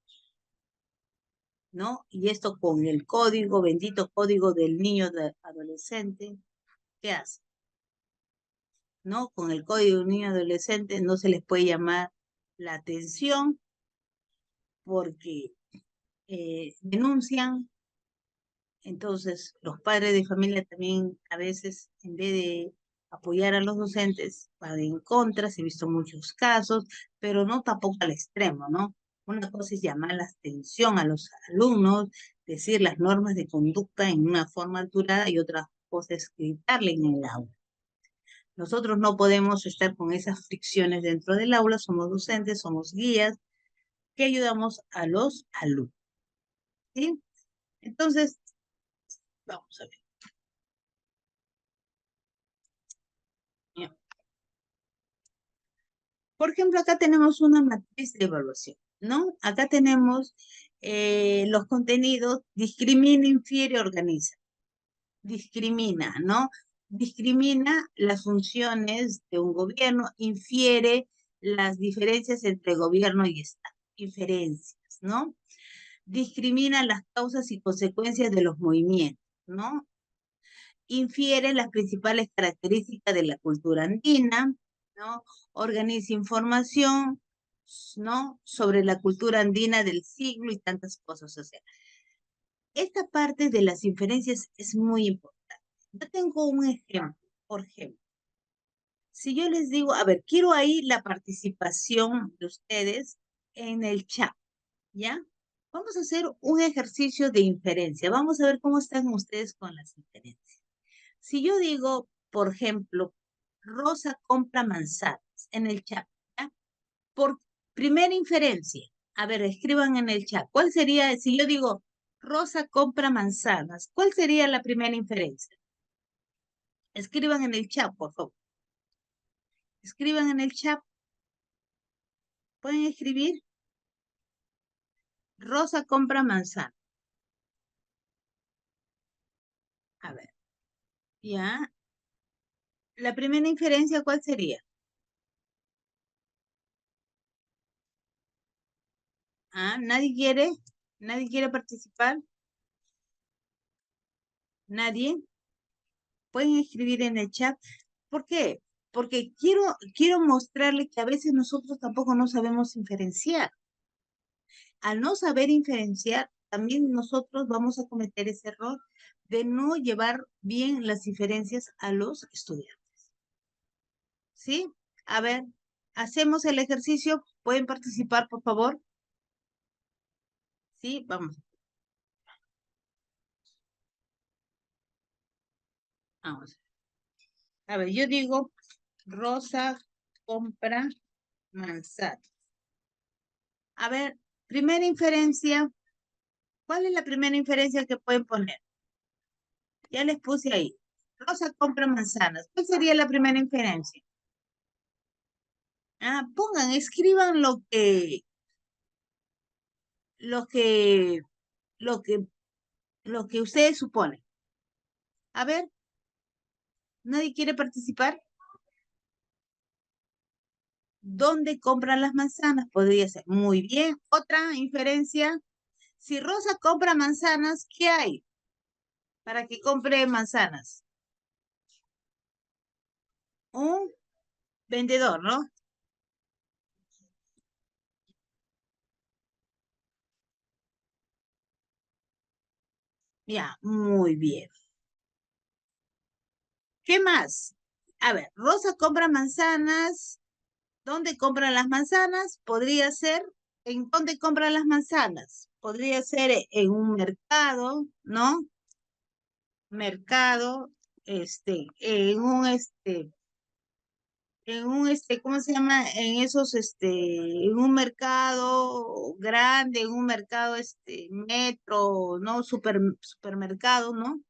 ¿no? Y esto con el código, bendito código del niño adolescente, ¿qué hace? ¿No? Con el código de un niño adolescente no se les puede llamar la atención porque denuncian. Entonces, los padres de familia también a veces, en vez de apoyar a los docentes, van en contra, se han visto muchos casos, pero no tampoco al extremo, ¿no? Una cosa es llamar la atención a los alumnos, decir las normas de conducta en una forma alturada y otra cosa es gritarle en el aula. Nosotros no podemos estar con esas fricciones dentro del aula, somos docentes, somos guías que ayudamos a los alumnos, ¿sí? Entonces, vamos a ver. Ya. Por ejemplo, acá tenemos una matriz de evaluación, ¿no? Acá tenemos los contenidos, discrimina, infiere, organiza. Discrimina, ¿no? Discrimina las funciones de un gobierno, infiere las diferencias entre gobierno y Estado, inferencias, ¿no? Discrimina las causas y consecuencias de los movimientos, ¿no? Infiere las principales características de la cultura andina, ¿no? Organiza información, ¿no? Sobre la cultura andina del siglo y tantas cosas. O sea, esta parte de las inferencias es muy importante. Yo tengo un ejemplo, por ejemplo. Si yo les digo, a ver, quiero ahí la participación de ustedes en el chat, ¿ya? Vamos a hacer un ejercicio de inferencia. Vamos a ver cómo están ustedes con las inferencias. Si yo digo, por ejemplo, Rosa compra manzanas en el chat, ¿ya? Por primera inferencia, a ver, escriban en el chat, ¿cuál sería, si yo digo, Rosa compra manzanas, ¿cuál sería la primera inferencia? Escriban en el chat, por favor. Escriban en el chat. ¿Pueden escribir? Rosa compra manzanas. A ver, ya. La primera inferencia, ¿cuál sería? Ah, nadie quiere participar, nadie. Pueden escribir en el chat. ¿Por qué? Porque quiero mostrarle que a veces nosotros tampoco no sabemos diferenciar. Al no saber diferenciar, también nosotros vamos a cometer ese error de no llevar bien las diferencias a los estudiantes. ¿Sí? A ver, hacemos el ejercicio. ¿Pueden participar, por favor? Sí, vamos. Vamos. A ver, yo digo, Rosa compra manzana. A ver, primera inferencia. ¿Cuál es la primera inferencia que pueden poner? Ya les puse ahí. Rosa compra manzanas. ¿Cuál sería la primera inferencia? Ah, pongan, escriban lo que, lo que, lo que ustedes suponen. A ver, ¿nadie quiere participar? ¿Dónde compran las manzanas? Podría ser. Muy bien. Otra inferencia. Si Rosa compra manzanas, ¿qué hay para que compre manzanas? Un vendedor, ¿no? Ya, muy bien. ¿Qué más? A ver, Rosa compra manzanas. ¿Dónde compran las manzanas? Podría ser, ¿en dónde compran las manzanas? Podría ser en un mercado, ¿no? Mercado, ¿cómo se llama? En un mercado grande, en un mercado, metro, ¿no? Supermercado, ¿no?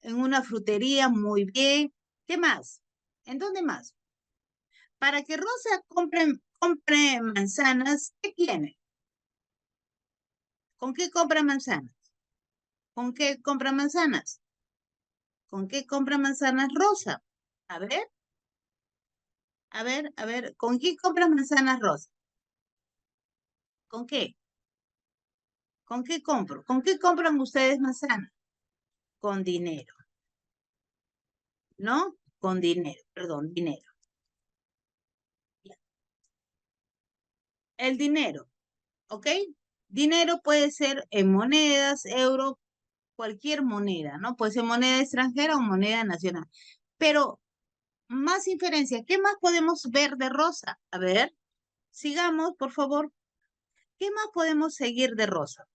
En una frutería, muy bien. ¿Qué más? ¿En dónde más? Para que Rosa compre manzanas, ¿qué tiene? ¿Con qué compra manzanas? ¿Con qué compra manzanas? ¿Con qué compra manzanas Rosa? A ver, a ver, ¿con qué compra manzanas Rosa? ¿Con qué? ¿Con qué compro? ¿Con qué compran ustedes manzanas? Con dinero, ¿no? Con dinero, perdón, dinero. El dinero, ¿ok? Dinero puede ser en monedas, euro, cualquier moneda, ¿no? Puede ser moneda extranjera o moneda nacional. Pero más inferencia, ¿qué más podemos ver de Rosa? A ver, sigamos, por favor. ¿Qué más podemos seguir de Rosa?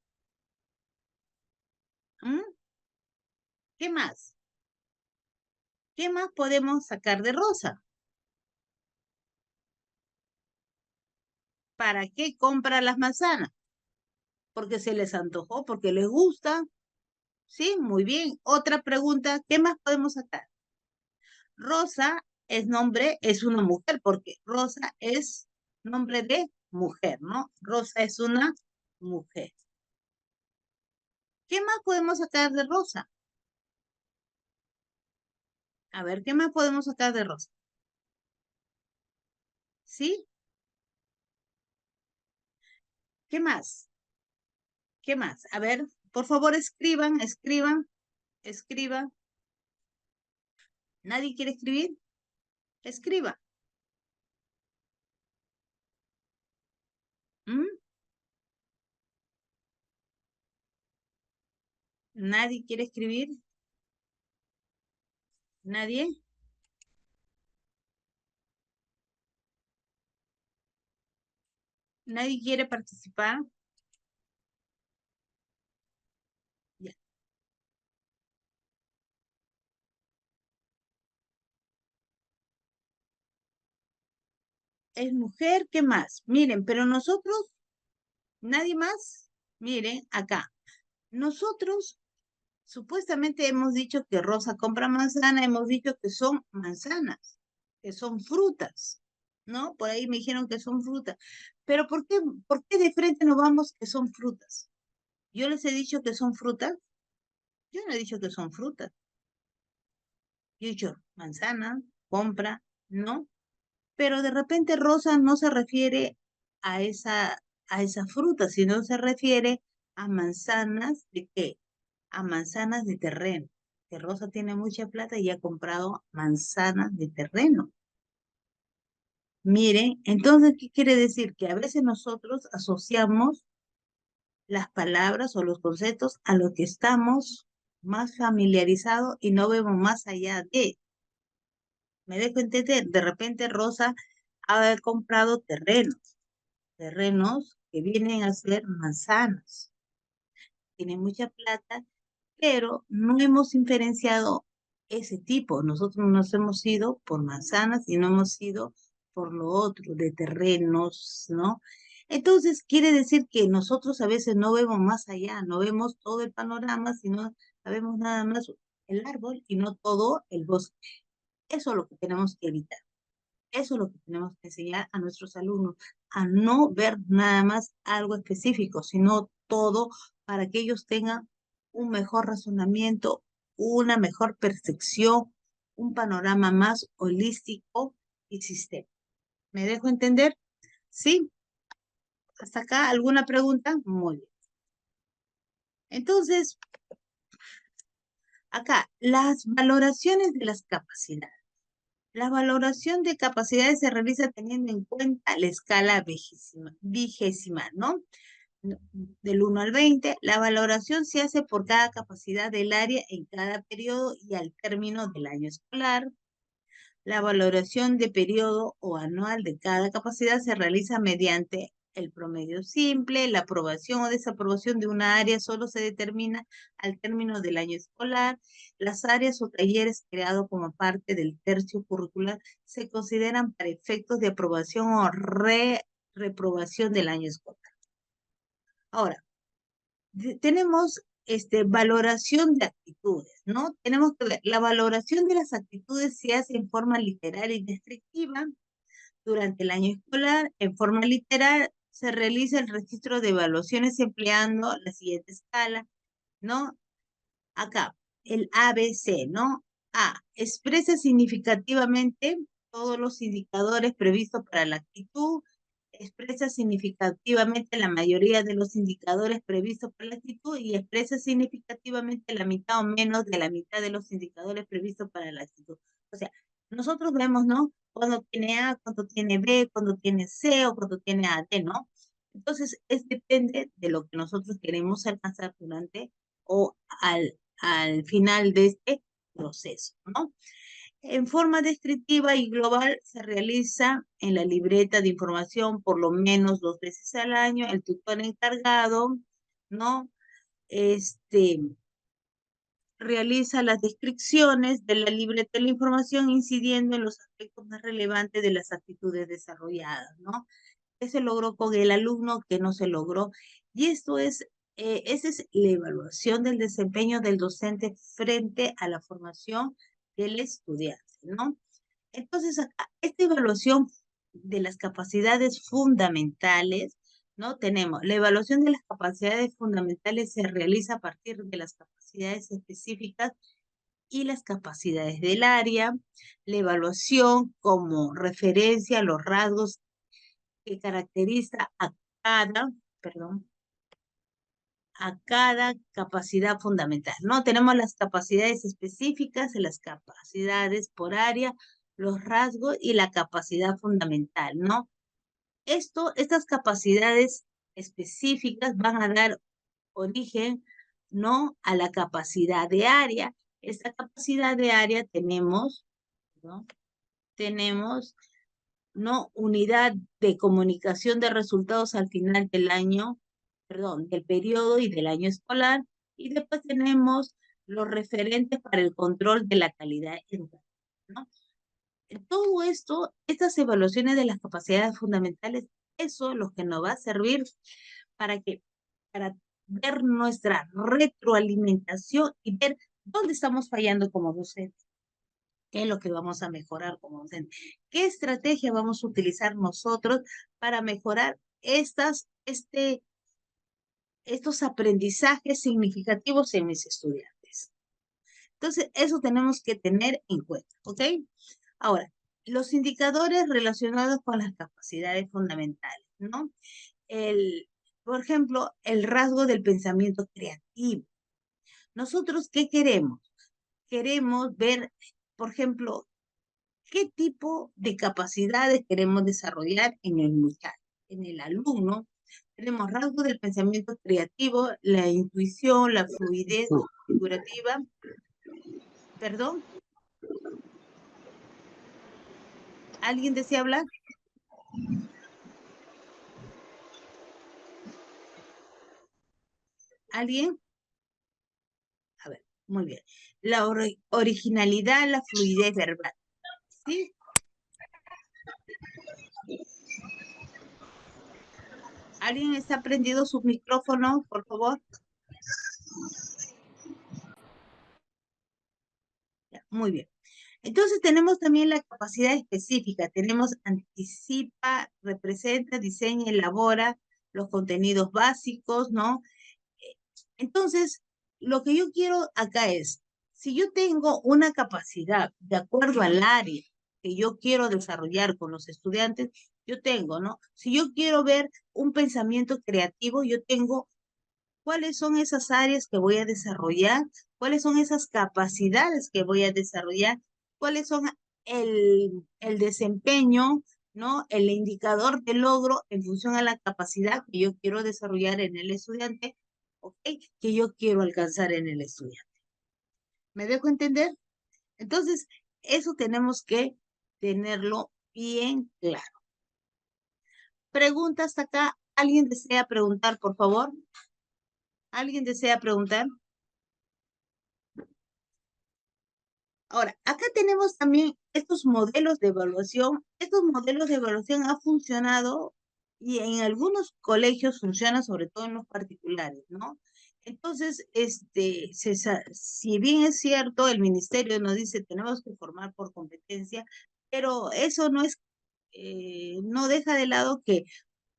¿Mm? ¿Qué más? ¿Qué más podemos sacar de Rosa? ¿Para qué compra las manzanas? Porque se les antojó, porque les gusta. Sí, muy bien. Otra pregunta, ¿qué más podemos sacar? Rosa es nombre, es una mujer, porque Rosa es nombre de mujer, ¿no? Rosa es una mujer. ¿Qué más podemos sacar de Rosa? A ver, ¿qué más podemos sacar de Rosa? ¿Sí? ¿Qué más? ¿Qué más? A ver, por favor, escriban. ¿Nadie quiere escribir? Escriba. ¿Mm? ¿Nadie quiere escribir? ¿Nadie? ¿Nadie quiere participar? Ya. Es mujer, ¿qué más? Miren, pero nosotros, nadie más. Miren, acá. Nosotros supuestamente hemos dicho que Rosa compra manzana, hemos dicho que son manzanas, que son frutas, ¿no? Por ahí me dijeron que son frutas. Pero por qué de frente no vamos que son frutas? Yo les he dicho que son frutas. Yo no he dicho que son frutas. Yo he dicho manzana, compra, ¿no? Pero de repente Rosa no se refiere a esa fruta, sino se refiere a manzanas de qué? A manzanas de terreno. Que Rosa tiene mucha plata y ha comprado manzanas de terreno. Miren, entonces, ¿qué quiere decir? Que a veces nosotros asociamos las palabras o los conceptos a lo que estamos más familiarizados y no vemos más allá de. Me dejo entender, de repente Rosa ha comprado terrenos que vienen a ser manzanas. Tiene mucha plata, pero no hemos diferenciado ese tipo. Nosotros nos hemos ido por manzanas y no hemos ido por lo otro, de terrenos, ¿no? Entonces, quiere decir que nosotros a veces no vemos más allá, no vemos todo el panorama, sino sabemos nada más el árbol y no todo el bosque. Eso es lo que tenemos que evitar. Eso es lo que tenemos que enseñar a nuestros alumnos, a no ver nada más algo específico, sino todo para que ellos tengan un mejor razonamiento, una mejor percepción, un panorama más holístico y sistémico. ¿Me dejo entender? ¿Sí? ¿Hasta acá alguna pregunta? Muy bien. Entonces, acá, las valoraciones de las capacidades. La valoración de capacidades se realiza teniendo en cuenta la escala vigésima, ¿no? Del 1 al 20, la valoración se hace por cada capacidad del área en cada periodo y al término del año escolar. La valoración de periodo o anual de cada capacidad se realiza mediante el promedio simple. La aprobación o desaprobación de una área solo se determina al término del año escolar. Las áreas o talleres creados como parte del tercio curricular se consideran para efectos de aprobación o reprobación del año escolar. Ahora, tenemos valoración de actitudes, ¿no? Tenemos que ver, la valoración de las actitudes se hace en forma literal y descriptiva. Durante el año escolar, en forma literal, se realiza el registro de evaluaciones empleando la siguiente escala, ¿no? Acá, el ABC, ¿no? A, expresa significativamente todos los indicadores previstos para la actitud, expresa significativamente la mayoría de los indicadores previstos para la actitud y expresa significativamente la mitad o menos de la mitad de los indicadores previstos para la actitud. O sea, nosotros vemos, ¿no? Cuando tiene A, cuando tiene B, cuando tiene C o cuando tiene AD, ¿no? Entonces, depende de lo que nosotros queremos alcanzar durante o al final de este proceso, ¿no? En forma descriptiva y global se realiza en la libreta de información por lo menos 2 veces al año. El tutor encargado, ¿no? Realiza las descripciones de la libreta de la información incidiendo en los aspectos más relevantes de las actitudes desarrolladas, ¿no? ¿Qué se logró con el alumno? ¿Qué no se logró? Y esa es la evaluación del desempeño del docente frente a la formación del estudiante, ¿no? Entonces, acá, esta evaluación de las capacidades fundamentales, ¿no? Tenemos la evaluación de las capacidades fundamentales se realiza a partir de las capacidades específicas y las capacidades del área, la evaluación como referencia a los rasgos que caracteriza perdón, a cada capacidad fundamental, ¿no? Tenemos las capacidades específicas, las capacidades por área, los rasgos y la capacidad fundamental, ¿no? Estas capacidades específicas van a dar origen, ¿no? A la capacidad de área. Esta capacidad de área tenemos, ¿no? Tenemos, ¿no? Unidad de comunicación de resultados al final del año, perdón, del periodo y del año escolar. Y después tenemos los referentes para el control de la calidad educativa, ¿no? Todo esto, estas evaluaciones de las capacidades fundamentales, eso es lo que nos va a servir para ver nuestra retroalimentación y ver dónde estamos fallando como docentes. ¿Qué es lo que vamos a mejorar como docentes? ¿Qué estrategia vamos a utilizar nosotros para mejorar estos aprendizajes significativos en mis estudiantes? Entonces, eso tenemos que tener en cuenta, ¿ok? Ahora, los indicadores relacionados con las capacidades fundamentales, ¿no? Por ejemplo, el rasgo del pensamiento creativo. Nosotros, ¿qué queremos? Queremos ver, por ejemplo, qué tipo de capacidades queremos desarrollar en el muchacho, en el alumno. Tenemos rasgos del pensamiento creativo, la intuición, la fluidez figurativa. ¿Perdón? ¿Alguien desea hablar? ¿Alguien? A ver, muy bien. La originalidad, la fluidez verbal. ¿Sí? ¿Alguien está prendido sus micrófonos, por favor? Ya, muy bien. Entonces tenemos también la capacidad específica. Tenemos anticipa, representa, diseña, elabora los contenidos básicos, ¿no? Entonces, lo que yo quiero acá es, Si yo tengo una capacidad de acuerdo al área que yo quiero desarrollar con los estudiantes, yo tengo, ¿no? Si yo quiero ver un pensamiento creativo, yo tengo cuáles son esas áreas que voy a desarrollar, cuáles son esas capacidades que voy a desarrollar, cuáles son el desempeño, ¿no? El indicador de logro en función a la capacidad que yo quiero desarrollar en el estudiante, ¿ok? Que yo quiero alcanzar en el estudiante. ¿Me dejo entender? Entonces, eso tenemos que tenerlo bien claro. ¿Preguntas acá? ¿Alguien desea preguntar, por favor? ¿Alguien desea preguntar? Ahora, acá tenemos también estos modelos de evaluación. Estos modelos de evaluación han funcionado y en algunos colegios funcionan, sobre todo en los particulares, ¿no? Entonces, si bien es cierto, el ministerio nos dice tenemos que formar por competencia, pero eso no es, no deja de lado que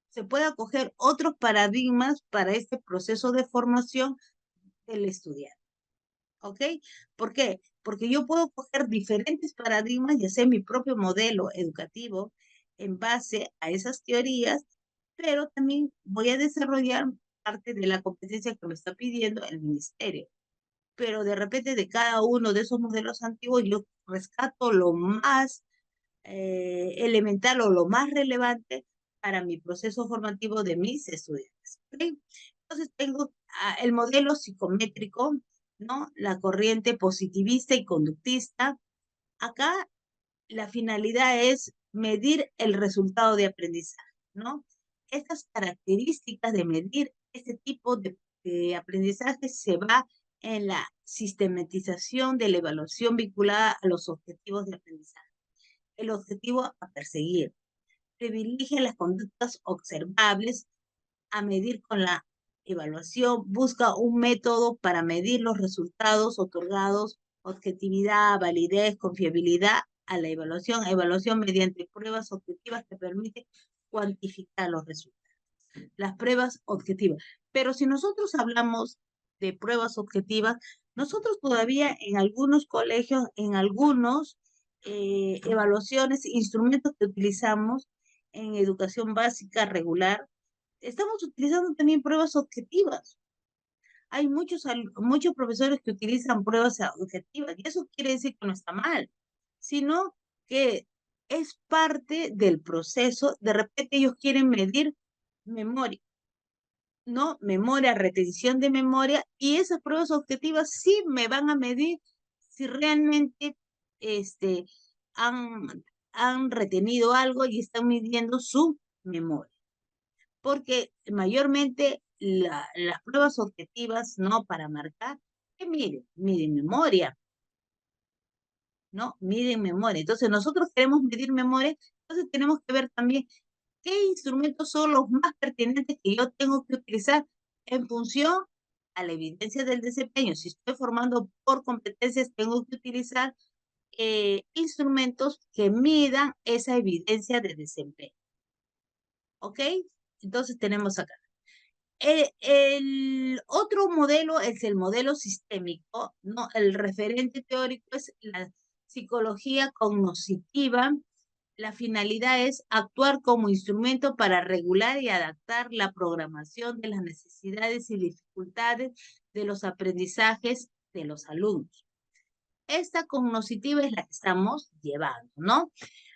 se pueda coger otros paradigmas para este proceso de formación del estudiante. ¿Ok? ¿Por qué? Porque yo puedo coger diferentes paradigmas y hacer mi propio modelo educativo en base a esas teorías, pero también voy a desarrollar parte de la competencia que me está pidiendo el ministerio. Pero de repente de cada uno de esos modelos antiguos yo rescato lo más elemental o lo más relevante para mi proceso formativo de mis estudiantes. ¿Okay? Entonces tengo el modelo psicométrico, ¿no? La corriente positivista y conductista. Acá la finalidad es medir el resultado de aprendizaje, ¿no? Estas características de medir este tipo de aprendizaje se va en la sistematización de la evaluación vinculada a los objetivos de aprendizaje. El objetivo a perseguir. Privilegia las conductas observables a medir con la evaluación. Busca un método para medir los resultados otorgados, objetividad, validez, confiabilidad a la evaluación. Evaluación mediante pruebas objetivas que permiten cuantificar los resultados. Las pruebas objetivas. Pero si nosotros hablamos de pruebas objetivas, nosotros todavía en algunos colegios, en algunos evaluaciones, instrumentos que utilizamos en educación básica regular, estamos utilizando también pruebas objetivas. Hay muchos profesores que utilizan pruebas objetivas y eso quiere decir que no está mal, sino que es parte del proceso. De repente ellos quieren medir memoria, ¿no? Memoria, retención de memoria, y esas pruebas objetivas sí me van a medir si realmente este, han retenido algo y están midiendo su memoria. Porque mayormente las pruebas objetivas, ¿no? Para marcar, ¿qué miden? Miden memoria, ¿no? Miden memoria. Entonces nosotros queremos medir memoria, entonces tenemos que ver también qué instrumentos son los más pertinentes que yo tengo que utilizar en función a la evidencia del desempeño. Si estoy formando por competencias, tengo que utilizar instrumentos que midan esa evidencia de desempeño. ¿Ok? Entonces tenemos acá. El otro modelo es el modelo sistémico, ¿no? El referente teórico es la psicología cognitiva. La finalidad es actuar como instrumento para regular y adaptar la programación de las necesidades y dificultades de los aprendizajes de los alumnos. Esta cognitiva es la que estamos llevando, ¿no?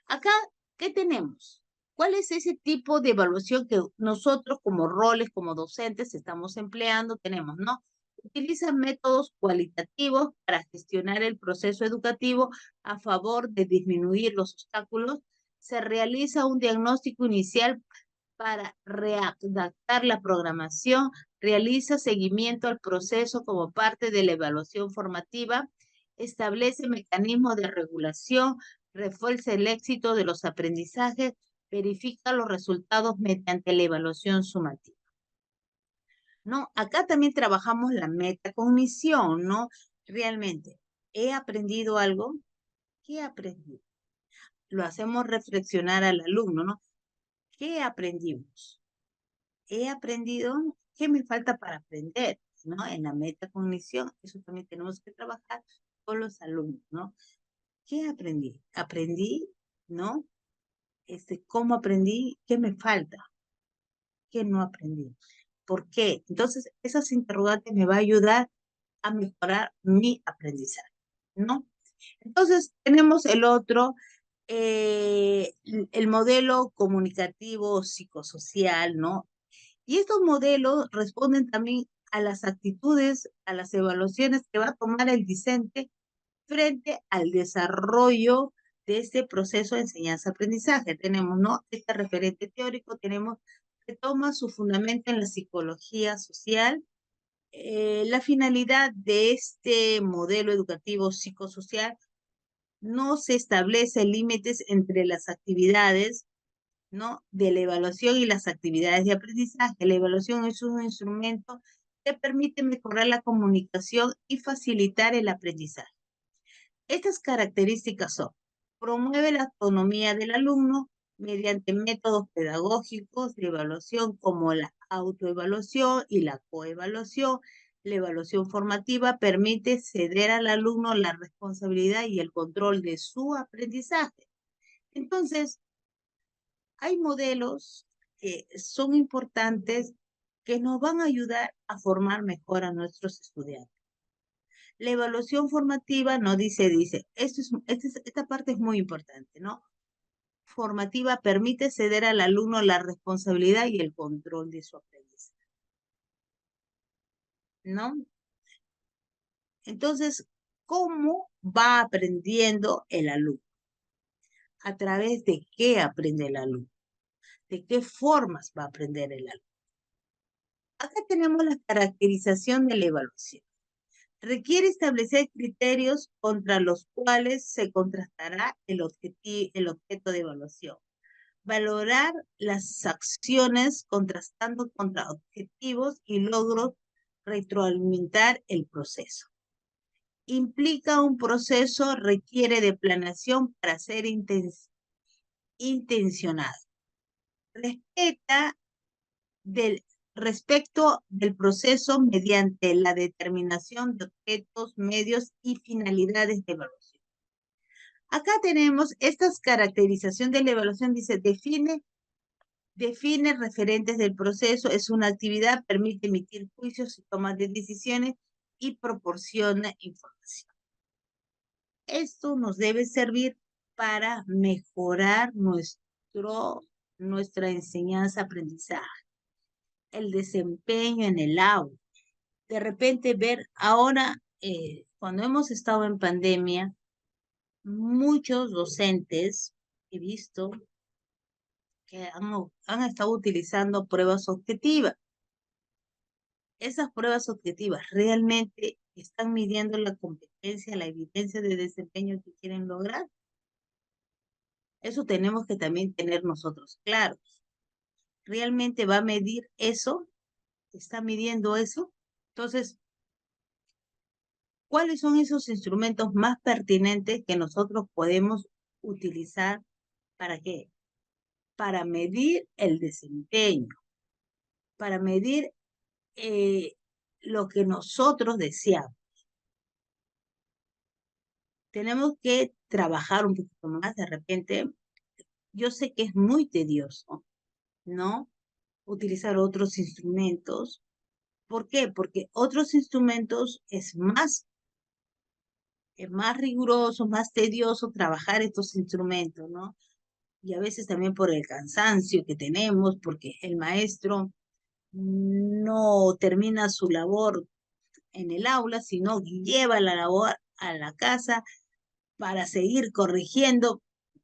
Acá, ¿qué tenemos? ¿Cuál es ese tipo de evaluación que nosotros como roles, como docentes, estamos empleando? Tenemos, ¿no? Utiliza métodos cualitativos para gestionar el proceso educativo a favor de disminuir los obstáculos. Se realiza un diagnóstico inicial para readaptar la programación. Realiza seguimiento al proceso como parte de la evaluación formativa. Establece mecanismos de regulación, refuerza el éxito de los aprendizajes, verifica los resultados mediante la evaluación sumativa. ¿No? Acá también trabajamos la metacognición, ¿no? Realmente, ¿he aprendido algo? ¿Qué he aprendido? Lo hacemos reflexionar al alumno, ¿no? ¿Qué aprendimos? ¿He aprendido? ¿Qué me falta para aprender? ¿No? En la metacognición, eso también tenemos que trabajar con los alumnos, ¿no? ¿Qué aprendí? Aprendí, ¿no? ¿Cómo aprendí? ¿Qué me falta? ¿Qué no aprendí? ¿Por qué? Entonces, esas interrogantes me va a ayudar a mejorar mi aprendizaje, ¿no? Entonces, tenemos el otro, el modelo comunicativo psicosocial, ¿no? Y estos modelos responden también a las actitudes, a las evaluaciones que va a tomar el discente frente al desarrollo de este proceso de enseñanza-aprendizaje. Tenemos, ¿no? Este referente teórico, tenemos que toma su fundamento en la psicología social. La finalidad de este modelo educativo psicosocial no se establece límites entre las actividades, ¿no? De la evaluación y las actividades de aprendizaje. La evaluación es un instrumento que permite mejorar la comunicación y facilitar el aprendizaje. Estas características son: promueve la autonomía del alumno mediante métodos pedagógicos de evaluación como la autoevaluación y la coevaluación. La evaluación formativa permite ceder al alumno la responsabilidad y el control de su aprendizaje. Entonces, hay modelos que son importantes que nos van a ayudar a formar mejor a nuestros estudiantes. La evaluación formativa no dice, esta parte es muy importante, ¿no? Formativa permite ceder al alumno la responsabilidad y el control de su aprendizaje, ¿no? Entonces, ¿cómo va aprendiendo el alumno? ¿A través de qué aprende el alumno? ¿De qué formas va a aprender el alumno? Acá tenemos la caracterización de la evaluación. Requiere establecer criterios contra los cuales se contrastará el objeto de evaluación. Valorar las acciones contrastando contra objetivos y logros, retroalimentar el proceso. Implica un proceso, requiere de planeación para ser intencionado. Respecto del proceso mediante la determinación de objetos, medios y finalidades de evaluación. Acá tenemos esta caracterización de la evaluación, dice, define referentes del proceso, es una actividad, permite emitir juicios y tomar de decisiones y proporciona información. Esto nos debe servir para mejorar nuestra enseñanza-aprendizaje, el desempeño en el aula. De repente ver ahora, cuando hemos estado en pandemia, muchos docentes he visto que han estado utilizando pruebas objetivas. Esas pruebas objetivas realmente están midiendo la competencia, la evidencia de desempeño que quieren lograr. Eso tenemos que también tener nosotros claros. ¿Realmente va a medir eso? ¿Está midiendo eso? Entonces, ¿cuáles son esos instrumentos más pertinentes que nosotros podemos utilizar? ¿Para qué? Para medir el desempeño, para medir lo que nosotros deseamos. Tenemos que trabajar un poquito más. De repente, yo sé que es muy tedioso, ¿no? Utilizar otros instrumentos. ¿Por qué? Porque otros instrumentos es más riguroso, más tedioso trabajar estos instrumentos, ¿no? Y a veces también por el cansancio que tenemos, porque el maestro no termina su labor en el aula, sino lleva la labor a la casa para seguir corrigiendo.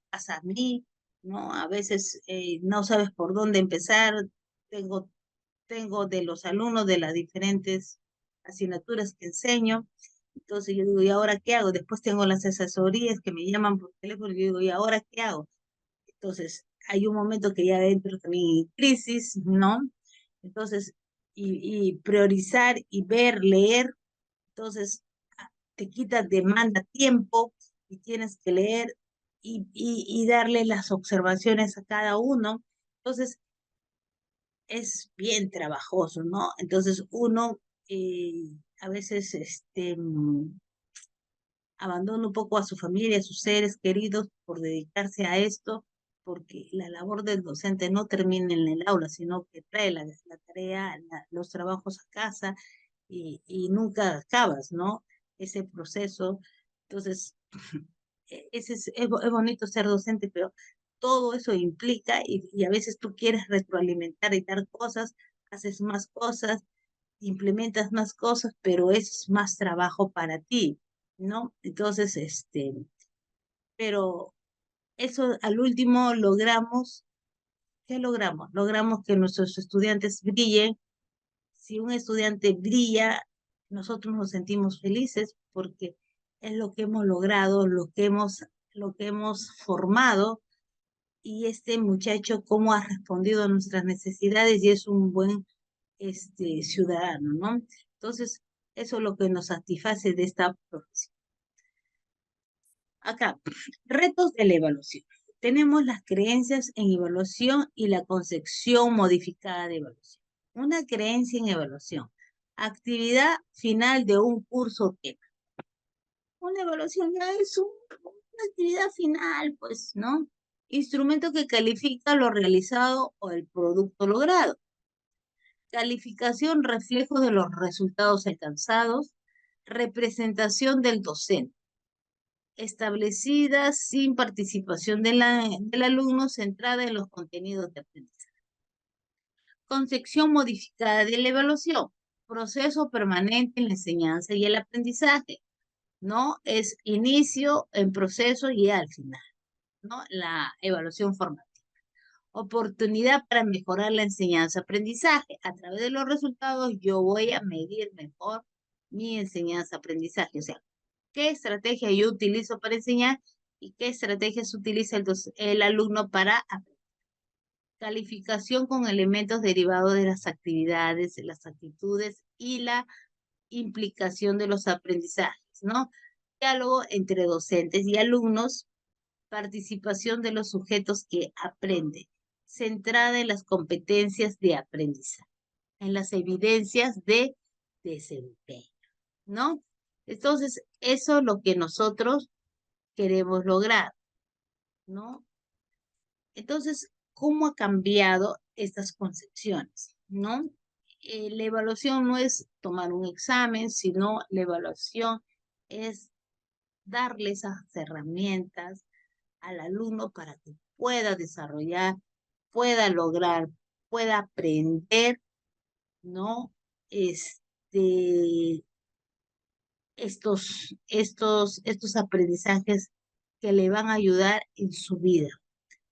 Pasa a mí, ¿no? A veces no sabes por dónde empezar. Tengo, tengo de los alumnos de las diferentes asignaturas que enseño. Entonces yo digo, ¿y ahora qué hago? Después tengo las asesorías que me llaman por teléfono y yo digo, ¿y ahora qué hago? Entonces hay un momento que ya entro también en crisis, ¿no? Entonces, y priorizar y ver, leer, entonces te quita, demanda tiempo y tienes que leer y darle las observaciones a cada uno. Entonces, es bien trabajoso, ¿no? Entonces, uno a veces abandona un poco a su familia, a sus seres queridos por dedicarse a esto, porque la labor del docente no termina en el aula, sino que trae la tarea, los trabajos a casa y nunca acabas, ¿no? Ese proceso. Entonces, es bonito ser docente, pero todo eso implica y a veces tú quieres retroalimentar y dar cosas, haces más cosas, implementas más cosas, pero es más trabajo para ti, ¿no? Entonces, pero eso al último logramos, ¿qué logramos? Logramos que nuestros estudiantes brillen. Si un estudiante brilla, nosotros nos sentimos felices porque es lo que hemos logrado, lo que hemos formado, y este muchacho cómo ha respondido a nuestras necesidades y es un buen ciudadano, ¿no? Entonces, eso es lo que nos satisface de esta profesión. Acá, retos de la evaluación. Tenemos las creencias en evaluación y la concepción modificada de evaluación. Una creencia en evaluación. Actividad final de un curso o tema. Una evaluación ya es una actividad final, pues, ¿no? Instrumento que califica lo realizado o el producto logrado. Calificación, reflejo de los resultados alcanzados. Representación del docente. Establecida sin participación del alumno, centrada en los contenidos de aprendizaje. Concepción modificada de la evaluación. Proceso permanente en la enseñanza y el aprendizaje, ¿no? Es inicio, en proceso y al final, ¿no? La evaluación formativa. Oportunidad para mejorar la enseñanza-aprendizaje. A través de los resultados yo voy a medir mejor mi enseñanza-aprendizaje. O sea, qué estrategia yo utilizo para enseñar y qué estrategias utiliza el alumno para aprender. Calificación con elementos derivados de las actividades, las actitudes y la implicación de los aprendizajes, ¿no? Diálogo entre docentes y alumnos, participación de los sujetos que aprenden, centrada en las competencias de aprendizaje, en las evidencias de desempeño, ¿no? Entonces, eso es lo que nosotros queremos lograr, ¿no? Entonces, ¿cómo ha cambiado estas concepciones, no? La evaluación no es tomar un examen, sino la evaluación es darle esas herramientas al alumno para que pueda desarrollar, pueda lograr, pueda aprender, ¿no? Este, estos aprendizajes que le van a ayudar en su vida.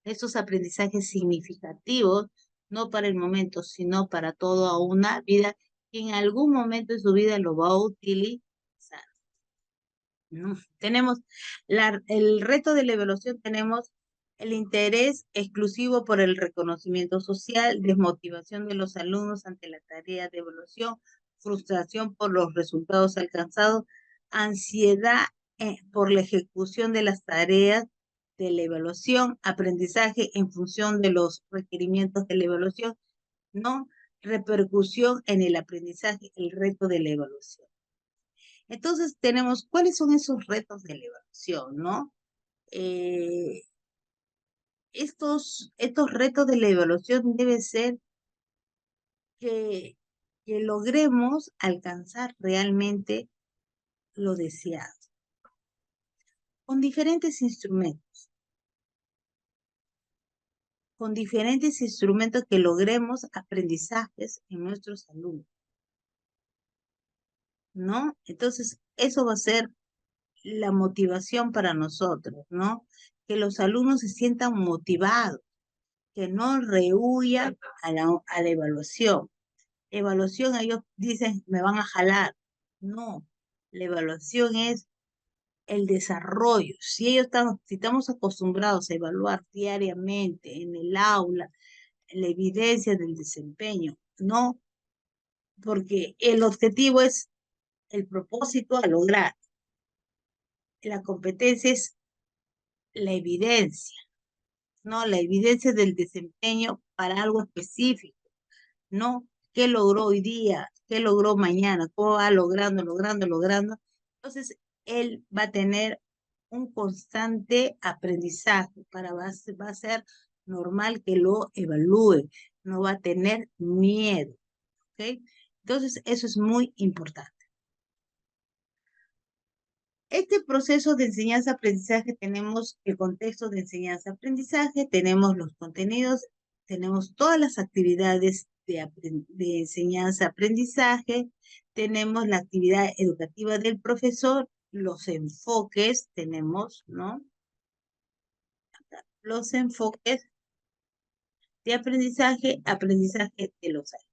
Estos aprendizajes significativos, no para el momento, sino para toda una vida, que en algún momento de su vida lo va a utilizar. ¿No? Tenemos el reto de la evaluación, tenemos el interés exclusivo por el reconocimiento social, desmotivación de los alumnos ante la tarea de evaluación, frustración por los resultados alcanzados, ansiedad por la ejecución de las tareas de la evaluación, aprendizaje en función de los requerimientos de la evaluación, ¿no? Repercusión en el aprendizaje, el reto de la evaluación. Entonces tenemos, ¿cuáles son esos retos de la evaluación, no? Eh, estos retos de la evaluación deben ser que, que logremos alcanzar realmente lo deseado, con diferentes instrumentos, que logremos aprendizajes en nuestros alumnos, ¿no? Entonces, eso va a ser la motivación para nosotros, ¿no? Que los alumnos se sientan motivados, que no rehuyan a la evaluación. Evaluación, ellos dicen, me van a jalar. No, la evaluación es el desarrollo. Si estamos acostumbrados a evaluar diariamente en el aula, la evidencia del desempeño, no, porque el objetivo es el propósito a lograr. La competencia es la evidencia, ¿no? La evidencia del desempeño para algo específico, ¿no? ¿Qué logró hoy día? ¿Qué logró mañana? ¿Cómo va logrando? Entonces, él va a tener un constante aprendizaje, va a ser normal que lo evalúe, no va a tener miedo, ¿ok? Entonces, eso es muy importante. Este proceso de enseñanza-aprendizaje, tenemos el contexto de enseñanza-aprendizaje, tenemos los contenidos, tenemos todas las actividades de enseñanza-aprendizaje, tenemos la actividad educativa del profesor, los enfoques tenemos, ¿no? Los enfoques de aprendizaje, aprendizaje de los alumnos.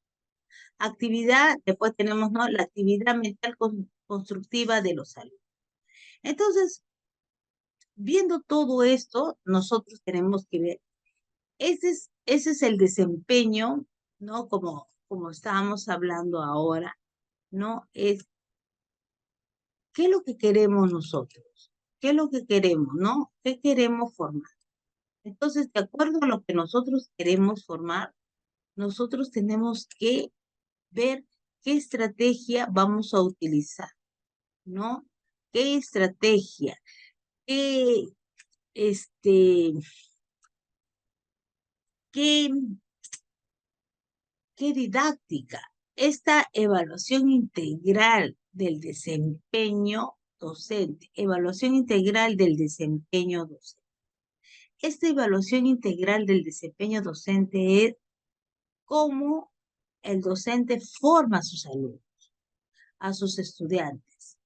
Actividad, después tenemos, ¿no? La actividad mental constructiva de los alumnos. Entonces, viendo todo esto, nosotros tenemos que ver, ese es el desempeño, ¿no? Como estábamos hablando ahora, ¿no? ¿Qué es lo que queremos nosotros? ¿Qué es lo que queremos, no? ¿Qué queremos formar? Entonces, de acuerdo a lo que nosotros queremos formar, nosotros tenemos que ver qué estrategia vamos a utilizar, ¿no? ¿Qué estrategia? ¿Qué, este, qué, qué didáctica? Esta evaluación integral del desempeño docente, evaluación integral del desempeño docente. Esta evaluación integral del desempeño docente es cómo el docente forma a sus alumnos, a sus estudiantes,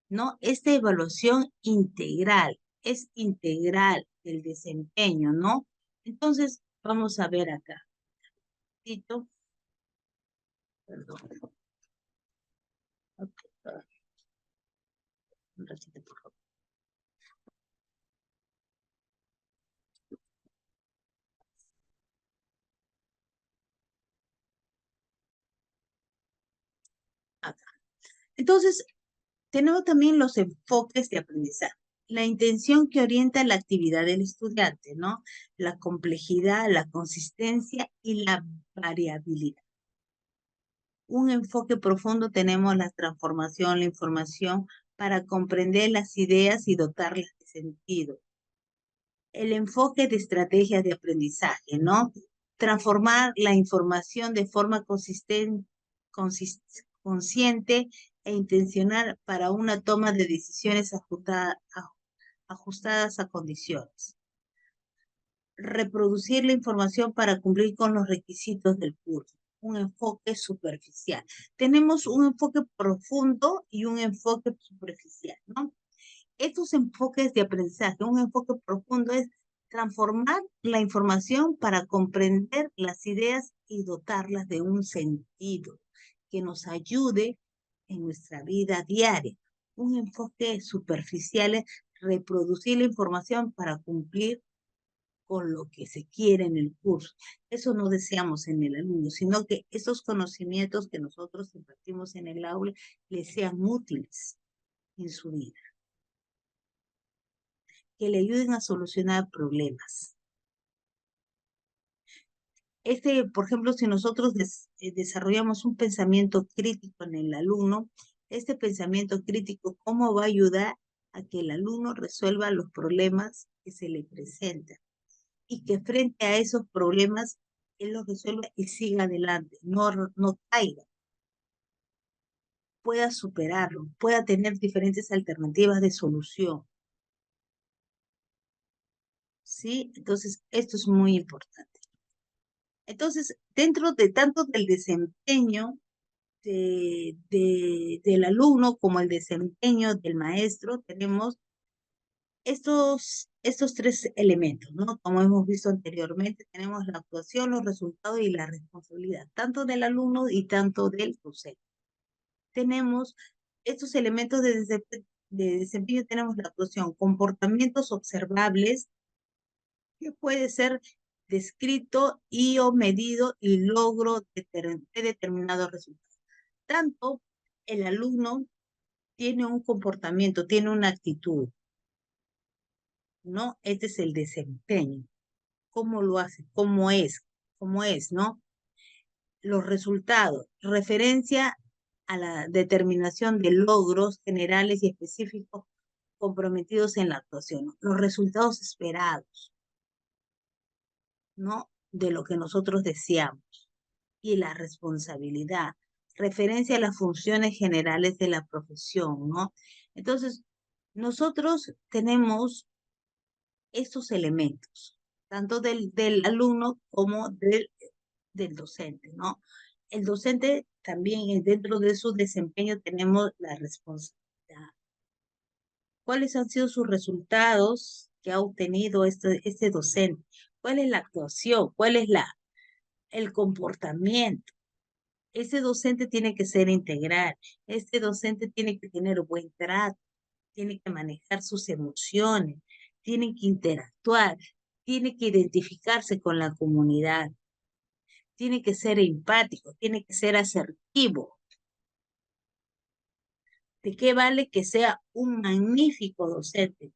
¿no? Esta evaluación integral, es integral del desempeño, ¿no? Entonces, vamos a ver acá. Perdón. Okay. Un ratito, por favor. Acá. Entonces, tenemos también los enfoques de aprendizaje. La intención que orienta la actividad del estudiante, ¿no? La complejidad, la consistencia y la variabilidad. Un enfoque profundo tenemos la transformación, la información, para comprender las ideas y dotarlas de sentido. El enfoque de estrategias de aprendizaje, ¿no? Transformar la información de forma consciente e intencional para una toma de decisiones ajustadas a condiciones. Reproducir la información para cumplir con los requisitos del curso. Un enfoque superficial. Tenemos un enfoque profundo y un enfoque superficial, ¿no? Estos enfoques de aprendizaje, un enfoque profundo es transformar la información para comprender las ideas y dotarlas de un sentido que nos ayude en nuestra vida diaria. Un enfoque superficial es reproducir la información para cumplir con lo que se quiere en el curso. Eso no deseamos en el alumno, sino que esos conocimientos que nosotros impartimos en el aula les sean útiles en su vida, que le ayuden a solucionar problemas. Por ejemplo, si nosotros desarrollamos un pensamiento crítico en el alumno, este pensamiento crítico, ¿cómo va a ayudar a que el alumno resuelva los problemas que se le presentan? Y que frente a esos problemas, él los resuelva y siga adelante, no caiga, pueda superarlo, pueda tener diferentes alternativas de solución. ¿Sí? Entonces, esto es muy importante. Entonces, dentro de tanto del desempeño del alumno como el desempeño del maestro, tenemos estos tres elementos, ¿no? Como hemos visto anteriormente, tenemos la actuación, los resultados y la responsabilidad, tanto del alumno y tanto del docente. Tenemos estos elementos de desempeño, tenemos la actuación, comportamientos observables, que puede ser descrito y o medido y logro de determinados resultados. Tanto el alumno tiene un comportamiento, tiene una actitud, ¿no? Este es el desempeño. ¿Cómo lo hace? ¿Cómo es, ¿no? Los resultados, referencia a la determinación de logros generales y específicos comprometidos en la actuación, ¿no? Los resultados esperados, ¿no? De lo que nosotros deseamos y la responsabilidad, referencia a las funciones generales de la profesión, ¿no? Entonces, nosotros tenemos estos elementos, tanto del alumno como del docente, ¿no? El docente también dentro de su desempeño tenemos la responsabilidad. ¿Cuáles han sido sus resultados que ha obtenido este docente? ¿Cuál es la actuación? ¿Cuál es el comportamiento? Ese docente tiene que ser integral. Este docente tiene que tener buen trato, tiene que manejar sus emociones, tiene que interactuar, tiene que identificarse con la comunidad, tiene que ser empático, tiene que ser asertivo. ¿De qué vale que sea un magnífico docente?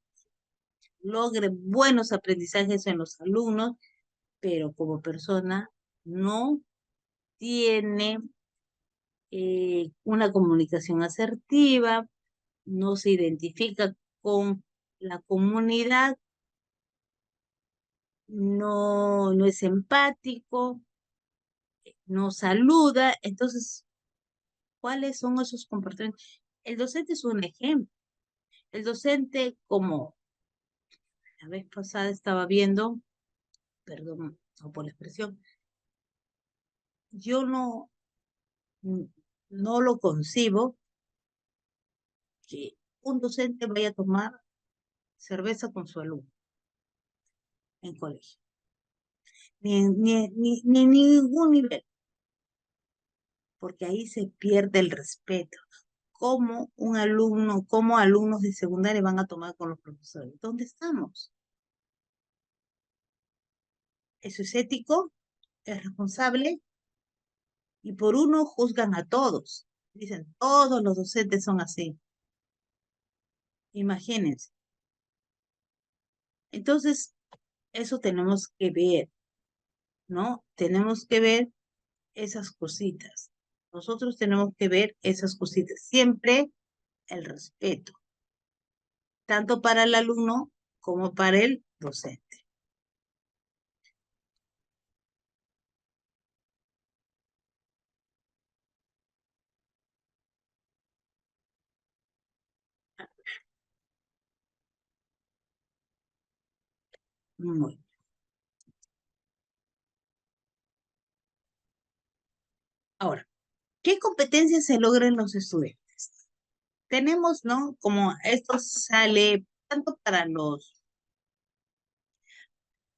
Logre buenos aprendizajes en los alumnos, pero como persona no tiene una comunicación asertiva, no se identifica con la comunidad, no es empático, no saluda. Entonces, ¿cuáles son esos comportamientos? El docente es un ejemplo. El docente, como la vez pasada estaba viendo, perdón no por la expresión, yo no lo concibo que un docente vaya a tomar cerveza con su alumno en colegio, ni en ningún nivel, porque ahí se pierde el respeto. ¿Cómo alumnos de secundaria van a tomar con los profesores? ¿Dónde estamos? ¿Eso es ético? ¿Es responsable? Y por uno juzgan a todos. Dicen, todos los docentes son así. Imagínense. Entonces, eso tenemos que ver, ¿no? Tenemos que ver esas cositas. Nosotros tenemos que ver esas cositas. Siempre el respeto, tanto para el alumno como para el docente. Muy bien. Ahora, ¿qué competencias se logran en los estudiantes? Tenemos, ¿no? Como esto sale tanto para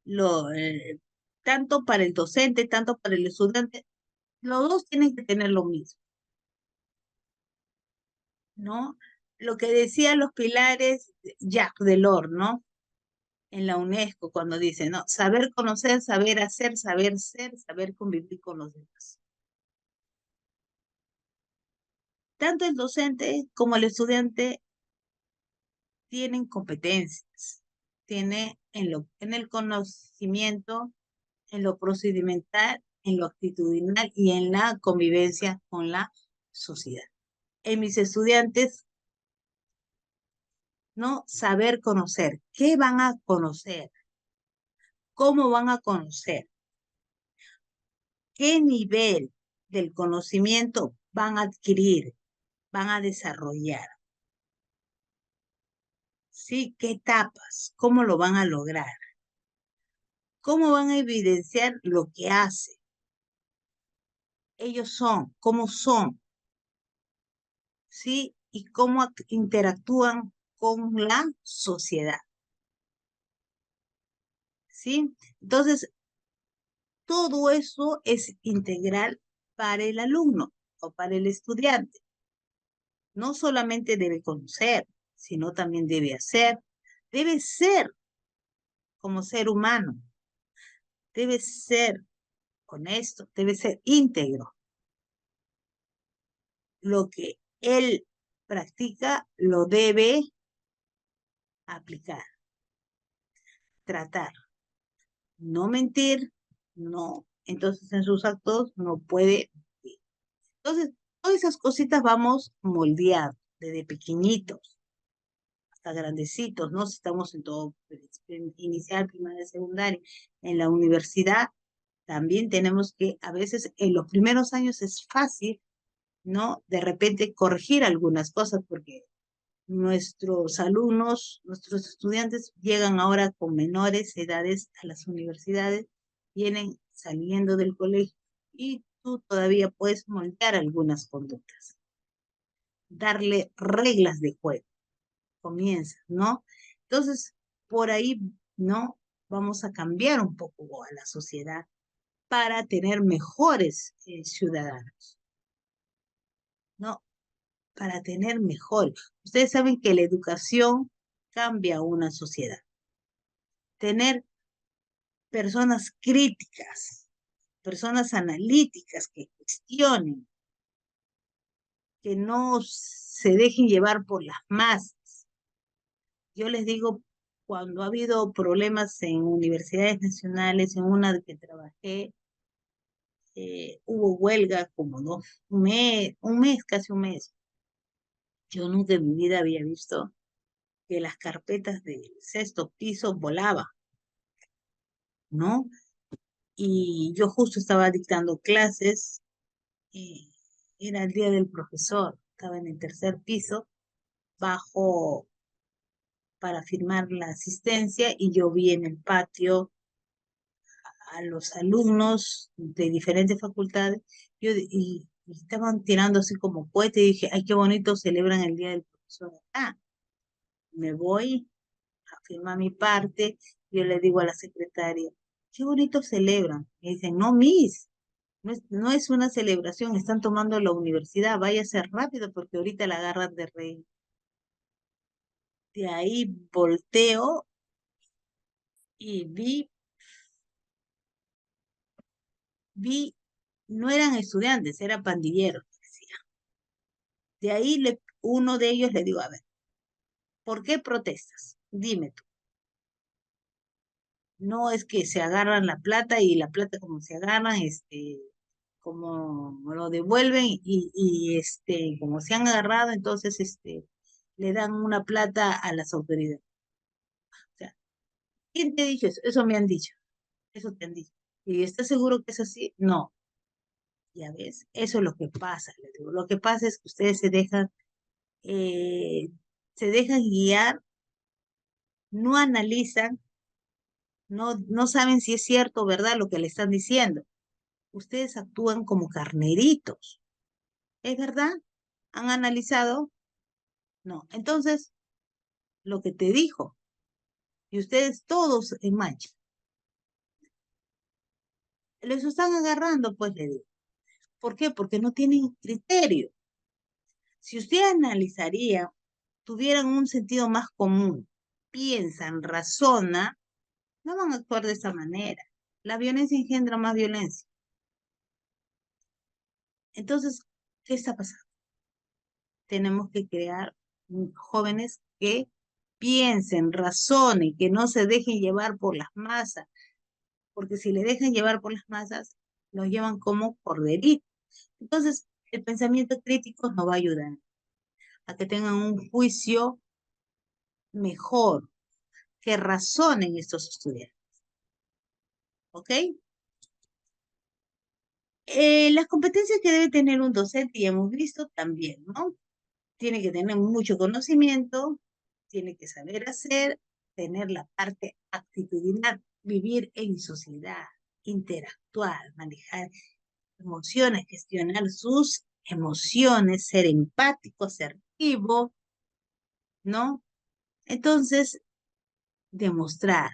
lo, eh, tanto para el docente, tanto para el estudiante, los dos tienen que tener lo mismo, ¿no? Lo que decían los pilares Jacques Delors, ¿no? En la UNESCO, cuando dice, ¿no? Saber conocer, saber hacer, saber ser, saber convivir con los demás. Tanto el docente como el estudiante tienen competencias, tiene en el conocimiento, en lo procedimental, en lo actitudinal y en la convivencia con la sociedad. En mis estudiantes, ¿no? Saber conocer. ¿Qué van a conocer? ¿Cómo van a conocer? ¿Qué nivel del conocimiento van a adquirir? ¿Van a desarrollar? ¿Sí? ¿Qué etapas? ¿Cómo lo van a lograr? ¿Cómo van a evidenciar lo que hacen? Ellos son, cómo son, ¿sí? Y cómo interactúan con la sociedad, ¿sí? Entonces, todo eso es integral para el alumno o para el estudiante. No solamente debe conocer, sino también debe hacer, debe ser como ser humano, debe ser honesto, debe ser íntegro. Lo que él practica lo debe aplicar, tratar, no mentir, no. Entonces en sus actos no puede mentir. Entonces, todas esas cositas vamos moldeando desde pequeñitos hasta grandecitos, ¿no? Si estamos en todo, inicial, primaria, secundaria, en la universidad, también tenemos que, a veces, en los primeros años es fácil, ¿no? De repente corregir algunas cosas, porque nuestros alumnos, nuestros estudiantes llegan ahora con menores edades a las universidades, vienen saliendo del colegio y tú todavía puedes moldear algunas conductas, darle reglas de juego, comienza, ¿no? Entonces, por ahí, ¿no? Vamos a cambiar un poco a la sociedad para tener mejores ciudadanos, ¿no? Para tener mejor. Ustedes saben que la educación cambia una sociedad. Tener personas críticas, personas analíticas que cuestionen, que no se dejen llevar por las masas. Yo les digo, cuando ha habido problemas en universidades nacionales, en una de que trabajé, hubo huelga como un mes, casi un mes. Yo nunca en mi vida había visto que las carpetas del sexto piso volaban, ¿no? Y yo justo estaba dictando clases, eh, era el día del profesor, estaba en el tercer piso, bajo para firmar la asistencia y yo vi en el patio a los alumnos de diferentes facultades y estaban tirando así como cohete y dije, ay, qué bonito celebran el día del profesor acá. Me voy a firmar mi parte, yo le digo a la secretaria, qué bonito celebran. Me dicen, no, Miss, no es una celebración, están tomando la universidad, váyase rápido porque ahorita la agarran de rey. De ahí volteo y vi, no eran estudiantes, eran pandilleros, decía. De ahí uno de ellos le digo, a ver, ¿por qué protestas? Dime tú. No es que se agarran la plata y la plata como se agarran, como lo devuelven como se han agarrado, entonces, le dan una plata a las autoridades. O sea, ¿quién te ha dicho eso? Eso me han dicho, eso te han dicho. ¿Y estás seguro que es así? No, ya ves, eso es lo que pasa, les digo. Lo que pasa es que ustedes eh, se dejan guiar, no analizan, no saben si es cierto o verdad lo que le están diciendo. Ustedes actúan como carneritos. ¿Es verdad? ¿Han analizado? No. Entonces, lo que te dijo, y ustedes todos en mancha, les están agarrando, pues le digo. ¿Por qué? Porque no tienen criterio. Si usted analizaría, tuvieran un sentido más común, piensan, razona, no van a actuar de esa manera. La violencia engendra más violencia. Entonces, ¿qué está pasando? Tenemos que crear jóvenes que piensen, razonen, que no se dejen llevar por las masas, porque si le dejan llevar por las masas, los llevan como corderitos. Entonces, el pensamiento crítico nos va a ayudar a que tengan un juicio mejor, que razonen estos estudiantes. ¿Ok? Las competencias que debe tener un docente, ya hemos visto también, ¿no? Tiene que tener mucho conocimiento, tiene que saber hacer, tener la parte actitudinal, vivir en sociedad, interactuar, manejar emociones, gestionar sus emociones, ser empático, asertivo, ¿no? Entonces, demostrar,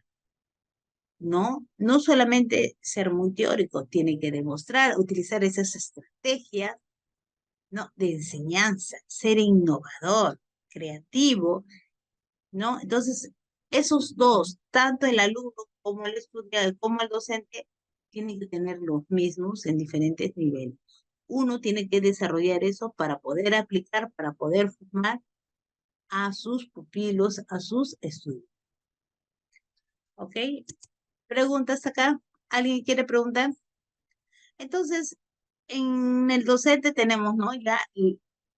¿no? No solamente ser muy teórico, tiene que demostrar, utilizar esas estrategias, ¿no? De enseñanza, ser innovador, creativo, ¿no? Entonces, esos dos, tanto el alumno como el estudiante, como el docente, tienen que tener los mismos en diferentes niveles. Uno tiene que desarrollar eso para poder aplicar, para poder formar a sus pupilos, a sus estudiantes. ¿Ok? ¿Preguntas acá? ¿Alguien quiere preguntar? Entonces, en el docente tenemos, ¿no? Ya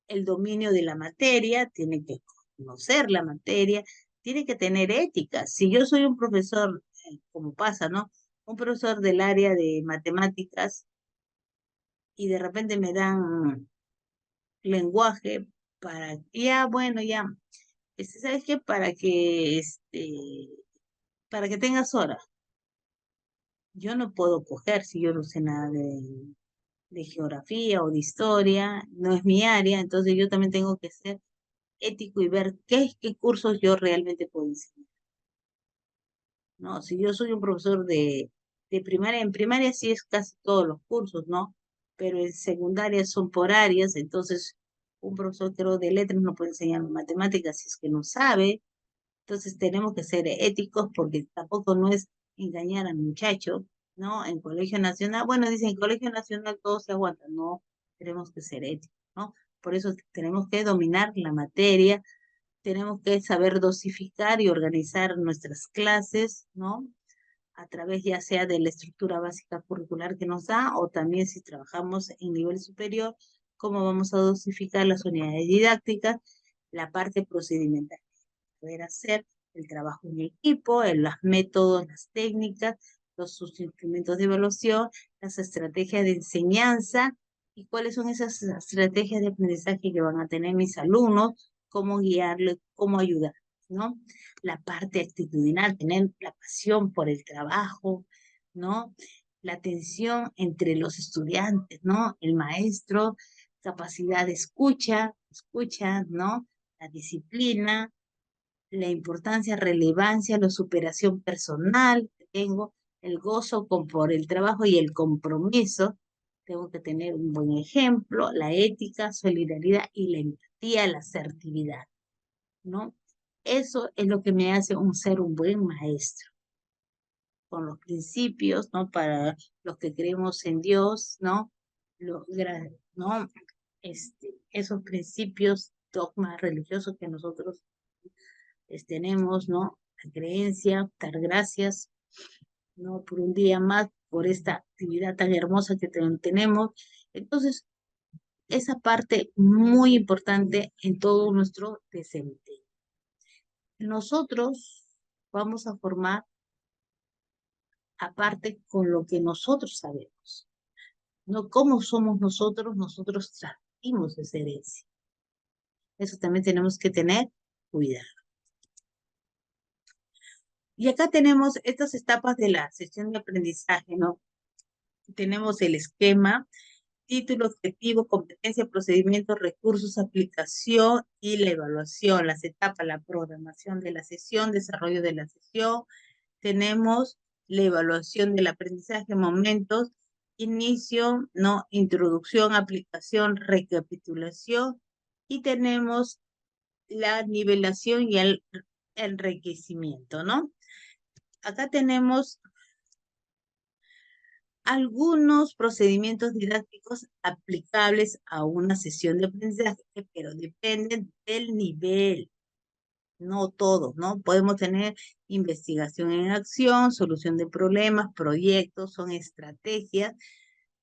el dominio de la materia, tiene que conocer la materia, tiene que tener ética. Si yo soy un profesor, como pasa, ¿no? Un profesor del área de matemáticas y de repente me dan lenguaje para, ya, bueno, ya, ¿sabes qué? Para que tengas horas. Yo no puedo coger si yo no sé nada de geografía o de historia, no es mi área, entonces yo también tengo que ser ético y ver qué cursos yo realmente puedo enseñar. ¿No? Si yo soy un profesor de primaria, en primaria sí es casi todos los cursos, ¿no? Pero en secundaria son por áreas, entonces un profesor creo de letras no puede enseñar matemáticas si es que no sabe, entonces tenemos que ser éticos porque tampoco no es engañar al muchacho, ¿no? En Colegio Nacional, bueno, dicen en Colegio Nacional todo se aguanta, no, tenemos que ser éticos, ¿no? Por eso tenemos que dominar la materia, tenemos que saber dosificar y organizar nuestras clases, ¿no? A través ya sea de la estructura básica curricular que nos da o también si trabajamos en nivel superior, cómo vamos a dosificar las unidades didácticas, la parte procedimental, poder hacer el trabajo en equipo, en los métodos, las técnicas, sus instrumentos de evaluación, las estrategias de enseñanza y cuáles son esas estrategias de aprendizaje que van a tener mis alumnos, cómo guiarles, cómo ayudar, ¿no? La parte actitudinal, tener la pasión por el trabajo, ¿no? La atención entre los estudiantes, ¿no? El maestro, capacidad de escucha, ¿no? La disciplina, la importancia, relevancia, la superación personal que tengo, el gozo por el trabajo y el compromiso. Tengo que tener un buen ejemplo, la ética, solidaridad y la empatía, la asertividad, ¿no? Eso es lo que me hace un buen maestro, con los principios, ¿no? Para los que creemos en Dios, ¿no? ¿No? Esos principios, dogmas religiosos que nosotros tenemos, ¿no? La creencia, dar gracias, ¿no? Por un día más, por esta actividad tan hermosa que tenemos. Entonces, esa parte muy importante en todo nuestro desempeño. Nosotros vamos a formar aparte con lo que nosotros sabemos, no cómo somos nosotros transmitimos esa herencia. Eso también tenemos que tener cuidado. Y acá tenemos estas etapas de la sesión de aprendizaje, ¿no? Tenemos el esquema, título, objetivo, competencia, procedimientos, recursos, aplicación y la evaluación. Las etapas, la programación de la sesión, desarrollo de la sesión. Tenemos la evaluación del aprendizaje, momentos, inicio, ¿no? Introducción, aplicación, recapitulación. Y tenemos la nivelación y el enriquecimiento, ¿no? Acá tenemos algunos procedimientos didácticos aplicables a una sesión de aprendizaje, pero dependen del nivel, no todos, ¿no? Podemos tener investigación en acción, solución de problemas, proyectos, son estrategias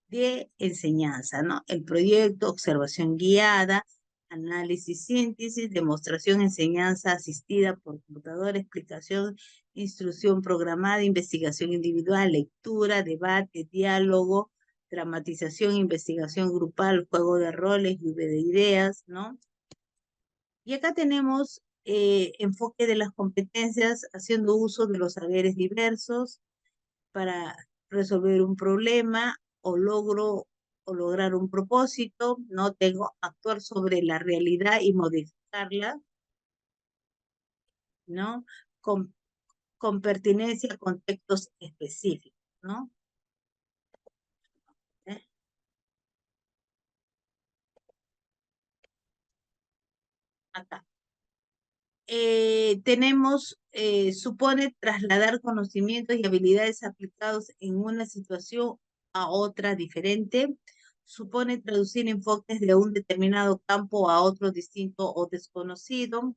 de enseñanza, ¿no? El proyecto, observación guiada, análisis, síntesis, demostración, enseñanza asistida por computadora, explicación, instrucción programada, investigación individual, lectura, debate, diálogo, dramatización, investigación grupal, juego de roles, lluvia de ideas, ¿no? Y acá tenemos enfoque de las competencias haciendo uso de los saberes diversos para resolver un problema o lograr un propósito, no tengo actuar sobre la realidad y modificarla, ¿no? Con, con pertinencia a contextos específicos, ¿no? ¿Eh? Acá. Supone trasladar conocimientos y habilidades aplicados en una situación a otra diferente, supone traducir enfoques de un determinado campo a otro distinto o desconocido,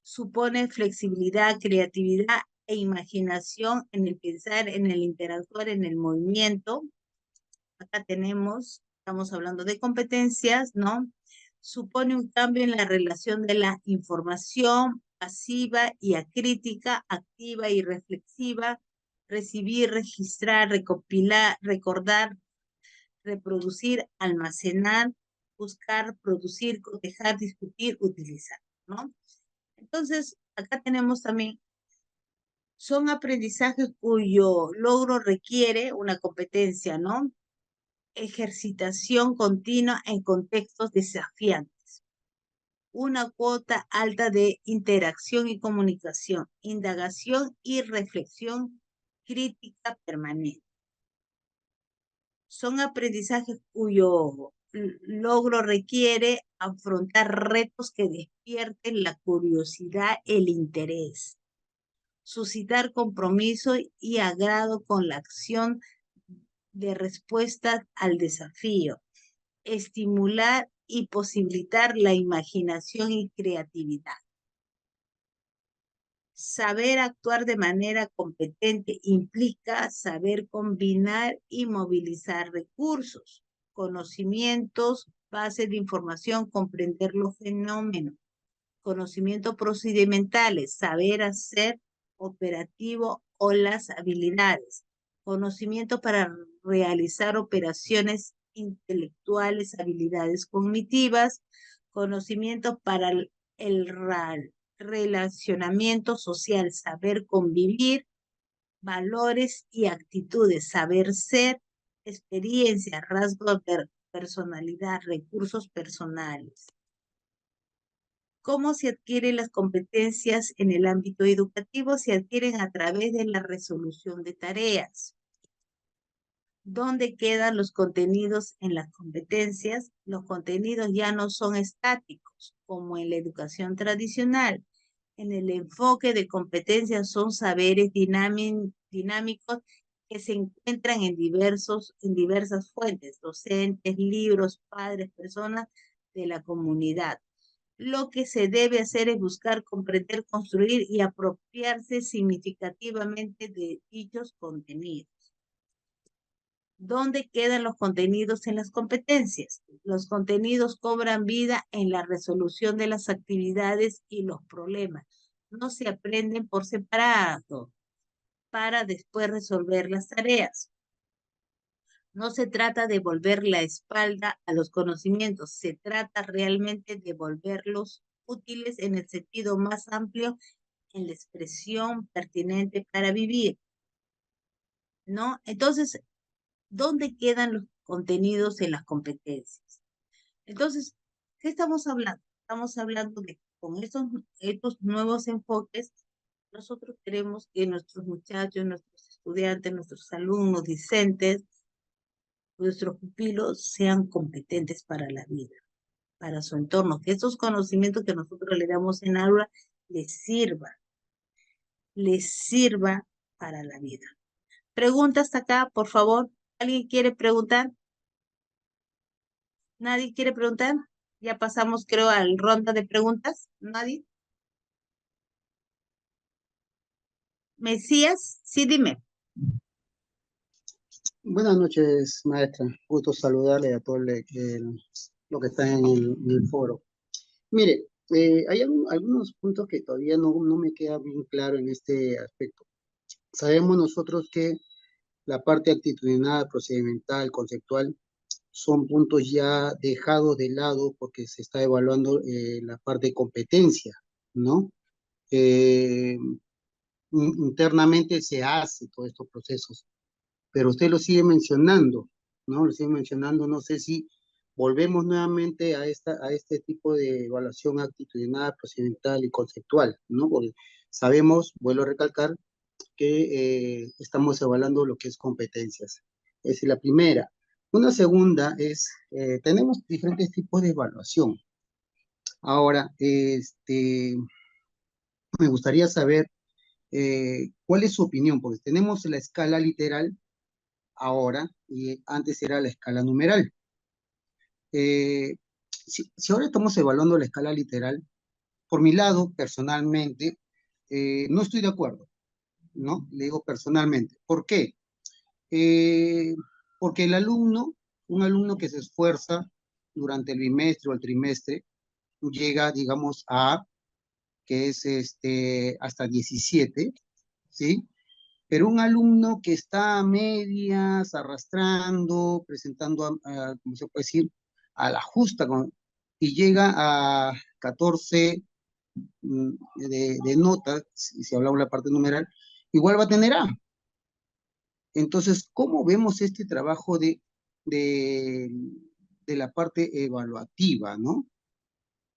supone flexibilidad, creatividad e imaginación en el pensar, en el interactuar, en el movimiento. Acá estamos hablando de competencias, ¿no? supone un cambio en la relación de la información pasiva y acrítica, activa y reflexiva, recibir, registrar, recopilar, recordar, reproducir, almacenar, buscar, producir, cotejar, discutir, utilizar, ¿no? Entonces, acá tenemos también, son aprendizajes cuyo logro requiere una competencia, ¿no? Ejercitación continua en contextos desafiantes. Una cuota alta de interacción y comunicación, indagación y reflexión crítica permanente. Son aprendizajes cuyo logro requiere afrontar retos que despierten la curiosidad, el interés, suscitar compromiso y agrado con la acción de respuesta al desafío, estimular y posibilitar la imaginación y creatividad. Saber actuar de manera competente implica saber combinar y movilizar recursos, conocimientos, bases de información, comprender los fenómenos, conocimientos procedimentales, saber hacer operativo o las habilidades, conocimiento para realizar operaciones intelectuales, habilidades cognitivas, conocimiento para el relacionamiento social, saber convivir, valores y actitudes, saber ser, experiencia, rasgos de personalidad, recursos personales. ¿Cómo se adquieren las competencias en el ámbito educativo? Se adquieren a través de la resolución de tareas. ¿Dónde quedan los contenidos en las competencias? Los contenidos ya no son estáticos, como en la educación tradicional. En el enfoque de competencias son saberes dinámicos que se encuentran en diversas fuentes, docentes, libros, padres, personas de la comunidad. Lo que se debe hacer es buscar comprender, construir y apropiarse significativamente de dichos contenidos. ¿Dónde quedan los contenidos en las competencias? Los contenidos cobran vida en la resolución de las actividades y los problemas. No se aprenden por separado para después resolver las tareas. No se trata de volver la espalda a los conocimientos, se trata realmente de volverlos útiles en el sentido más amplio, en la expresión pertinente para vivir, ¿no? Entonces, ¿dónde quedan los contenidos en las competencias? Entonces, ¿qué estamos hablando? Estamos hablando de con estos nuevos enfoques, nosotros queremos que nuestros muchachos, nuestros estudiantes, nuestros alumnos, discentes, nuestros pupilos sean competentes para la vida, para su entorno, que estos conocimientos que nosotros le damos en aula les sirva para la vida. Pregunta hasta acá, por favor. ¿Alguien quiere preguntar? ¿Nadie quiere preguntar? Ya pasamos, creo, al ronda de preguntas. ¿Nadie? Mesías, sí, dime. Buenas noches, maestra. Gusto saludarle a todo lo que está en el foro. Mire, hay algunos puntos que todavía no me queda bien claro en este aspecto. Sabemos nosotros que la parte actitudinal, procedimental, conceptual, son puntos ya dejados de lado porque se está evaluando la parte de competencia, ¿no? Eh, Internamente se hace todos estos procesos, pero usted lo sigue mencionando, ¿no? Lo sigue mencionando, no sé si volvemos nuevamente a este tipo de evaluación actitudinal, procedimental y conceptual, ¿no? Porque sabemos, vuelvo a recalcar, que estamos evaluando lo que es competencias. Esa es la primera. Una segunda es, tenemos diferentes tipos de evaluación. Ahora, me gustaría saber cuál es su opinión, porque tenemos la escala literal ahora y antes era la escala numeral. Si ahora estamos evaluando la escala literal, por mi lado, personalmente, no estoy de acuerdo, ¿no? Le digo personalmente. ¿Por qué? Eh, Porque un alumno que se esfuerza, durante el bimestre o el trimestre, llega, digamos, a, que es hasta 17, ¿sí? Pero un alumno que está a medias, arrastrando, presentando, ¿cómo se puede decir? A la justa, y llega a 14 de nota, si hablamos de la parte numeral, igual va a tener A. Entonces, ¿cómo vemos este trabajo de, de la parte evaluativa, ¿no?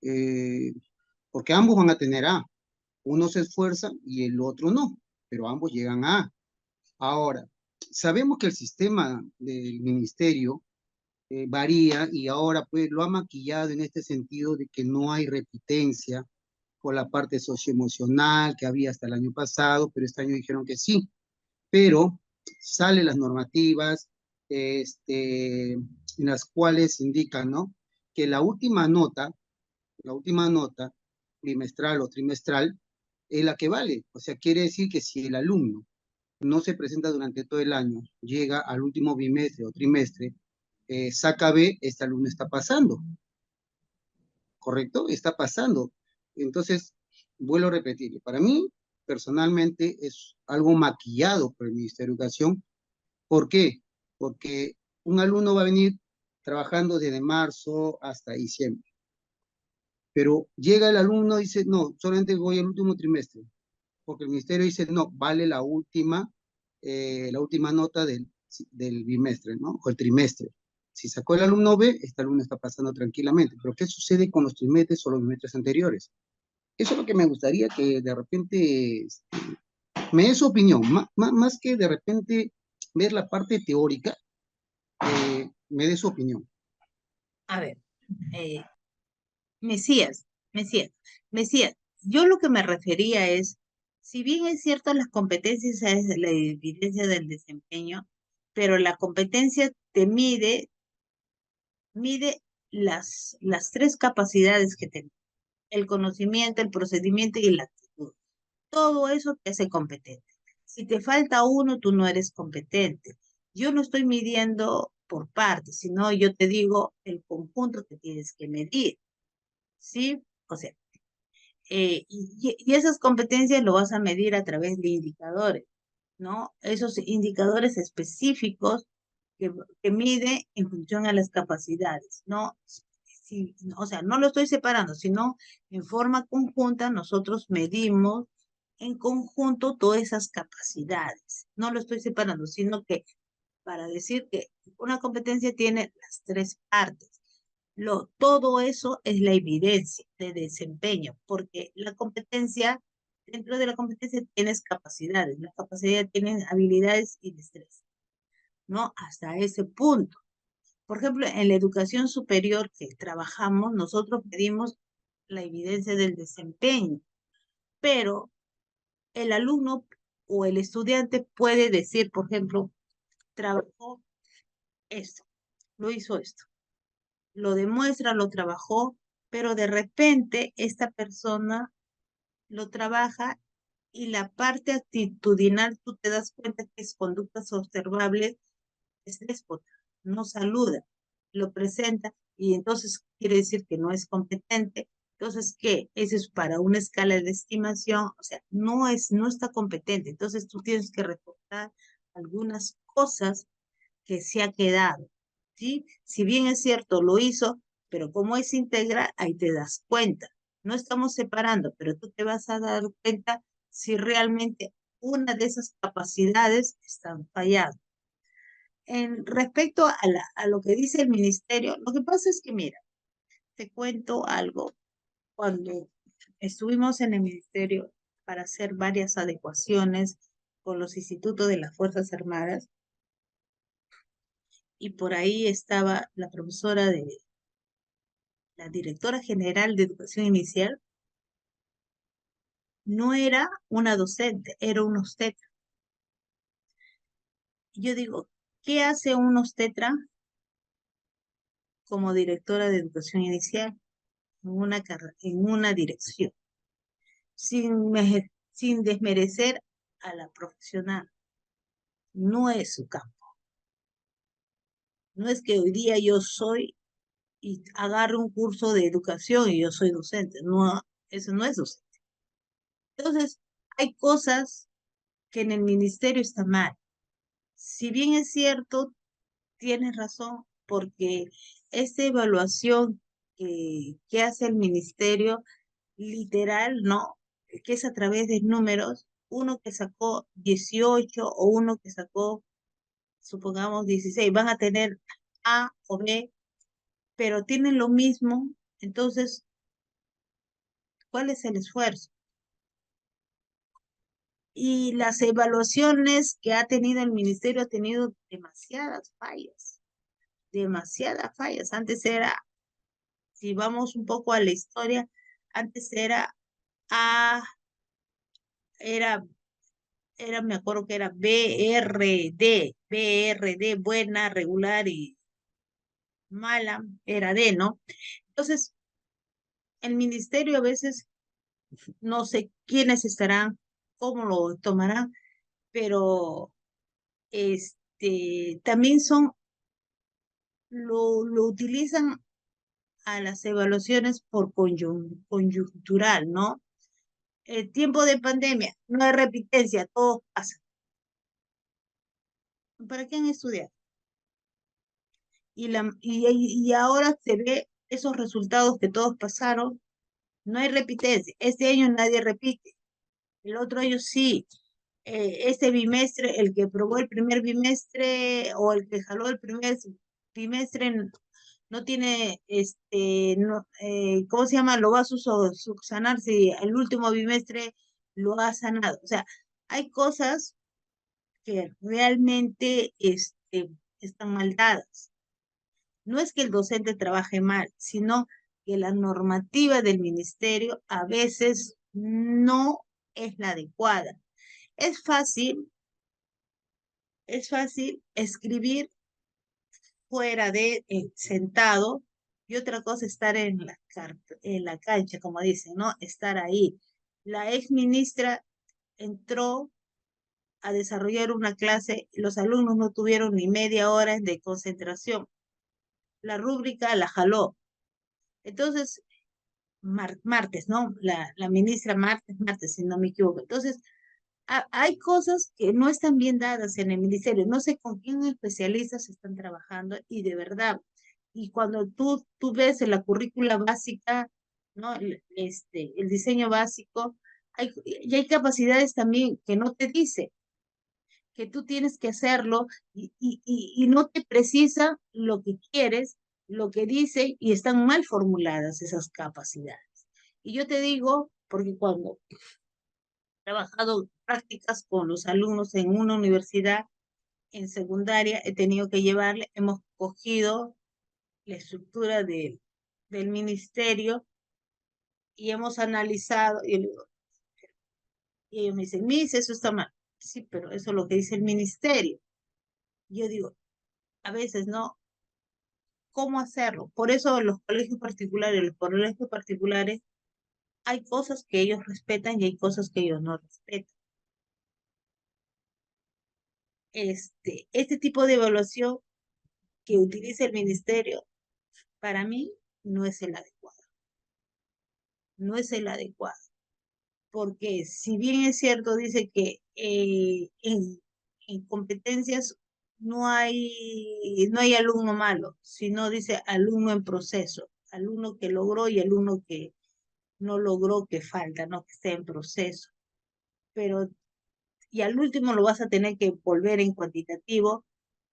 Eh, Porque ambos van a tener A. Uno se esfuerza y el otro no, pero ambos llegan a A. Ahora, sabemos que el sistema del ministerio varía y ahora pues lo ha maquillado en este sentido de que no hay repitencia por la parte socioemocional que había hasta el año pasado, pero este año dijeron que sí. Pero salen las normativas en las cuales indican, ¿no? Que la última nota, bimestral o trimestral, es la que vale. O sea, quiere decir que si el alumno no se presenta durante todo el año, llega al último bimestre o trimestre, saca B, este alumno está pasando, ¿correcto? Está pasando. Entonces, vuelvo a repetir, para mí, personalmente, es algo maquillado por el Ministerio de Educación. ¿Por qué? Porque un alumno va a venir trabajando desde marzo hasta diciembre, pero llega el alumno y dice, no, solamente voy al último trimestre, porque el ministerio dice, no, vale la última nota del bimestre, ¿no? O el trimestre. Si sacó el alumno B, este alumno está pasando tranquilamente. Pero ¿qué sucede con los trimestres o los bimestres anteriores? Eso es lo que me gustaría que de repente me dé su opinión, más que de repente ver la parte teórica, me dé su opinión. A ver, eh, Mesías, Mesías, Mesías, yo lo que me refería es, si bien es cierto las competencias es la evidencia del desempeño, pero la competencia te mide las tres capacidades que tenemos, el conocimiento, el procedimiento y la actitud. Todo eso te hace competente. Si te falta uno, tú no eres competente. Yo no estoy midiendo por partes, sino yo te digo el conjunto que tienes que medir, ¿sí? O sea, y esas competencias lo vas a medir a través de indicadores, ¿no? Esos indicadores específicos que mide en función a las capacidades, ¿no? Sí, o sea, no lo estoy separando, sino en forma conjunta nosotros medimos en conjunto todas esas capacidades. No lo estoy separando, sino que para decir que una competencia tiene las tres partes. Todo eso es la evidencia de desempeño, porque la competencia, dentro de la competencia tienes capacidades, la capacidad tienen habilidades y destrezas, ¿no? Hasta ese punto. Por ejemplo, en la educación superior que trabajamos, nosotros pedimos la evidencia del desempeño, pero el alumno o el estudiante puede decir, por ejemplo, trabajó esto, lo hizo esto, lo demuestra, lo trabajó, pero de repente esta persona lo trabaja y la parte actitudinal tú te das cuenta que es conductas observables, es déspota, no saluda, lo presenta y entonces quiere decir que no es competente. Entonces, ¿qué? Eso es para una escala de estimación, o sea, no está competente. Entonces tú tienes que reportar algunas cosas que se ha quedado, ¿sí? Si bien es cierto, lo hizo, pero como es integral, ahí te das cuenta. No estamos separando, pero tú te vas a dar cuenta si realmente una de esas capacidades están fallando. En respecto a lo que dice el ministerio, lo que pasa es que, mira, te cuento algo. Cuando estuvimos en el ministerio para hacer varias adecuaciones con los institutos de las Fuerzas Armadas, y por ahí estaba la profesora de la directora general de educación inicial, no era una docente, era un obstetra. Y yo digo, ¿qué hace un obstetra como directora de educación inicial en una dirección? Sin desmerecer a la profesional, no es su campo. No es que hoy día yo soy y agarre un curso de educación y yo soy docente. No, eso no es docente. Entonces, hay cosas que en el ministerio están mal. Si bien es cierto, tienes razón, porque esta evaluación que hace el ministerio, literal, ¿no? Que es a través de números, uno que sacó 18 o uno que sacó, supongamos, 16, van a tener A o B, pero tienen lo mismo, entonces, ¿cuál es el esfuerzo? Y las evaluaciones que ha tenido el ministerio ha tenido demasiadas fallas, demasiadas fallas. Antes era, si vamos un poco a la historia, antes era A, era, me acuerdo que era BRD, buena, regular y mala, era D, ¿no? Entonces, el ministerio a veces, no sé quiénes estarán, cómo lo tomarán, pero también lo utilizan a las evaluaciones por coyuntural, ¿no? El tiempo de pandemia, no hay repitencia, todo pasa. ¿Para qué han estudiado? Y ahora se ve esos resultados que todos pasaron, no hay repitencia. Este año nadie repite, el otro año sí. Este bimestre, el que probó el primer bimestre o el que jaló el primer bimestre no tiene, no, ¿cómo se llama? Lo va a subsanar si el último bimestre lo ha sanado. O sea, hay cosas que realmente están mal dadas. No es que el docente trabaje mal, sino que la normativa del ministerio a veces no es la adecuada. Es fácil, es fácil escribir fuera de sentado y otra cosa estar en la cancha, como dicen, ¿no? Estar ahí. La ex ministra entró a desarrollar una clase, los alumnos no tuvieron ni media hora de concentración. La rúbrica la jaló. Entonces, martes, ¿no? La ministra martes, si no me equivoco. Entonces, hay cosas que no están bien dadas en el ministerio. No sé con quién especialistas están trabajando y de verdad. Y cuando tú ves en la currícula básica, ¿no? El diseño básico, y hay capacidades también que no te dice que tú tienes que hacerlo y no te precisa lo que quieres, lo que dice y están mal formuladas esas capacidades. Y yo te digo, porque cuando he trabajado prácticas con los alumnos en una universidad, en secundaria, he tenido que llevarle, hemos cogido la estructura del ministerio y hemos analizado, y ellos me dicen, Miss, eso está mal. Sí, pero eso es lo que dice el ministerio. Yo digo, a veces no, ¿cómo hacerlo? Por eso los colegios particulares, hay cosas que ellos respetan y hay cosas que ellos no respetan. Este tipo de evaluación que utiliza el ministerio, para mí, no es el adecuado. No es el adecuado. Porque si bien es cierto, dice que en competencias no hay alumno malo, sino dice alumno en proceso, alumno que logró y alumno que no logró, que falta, ¿no? Que esté en proceso. Pero, y al último lo vas a tener que volver en cuantitativo,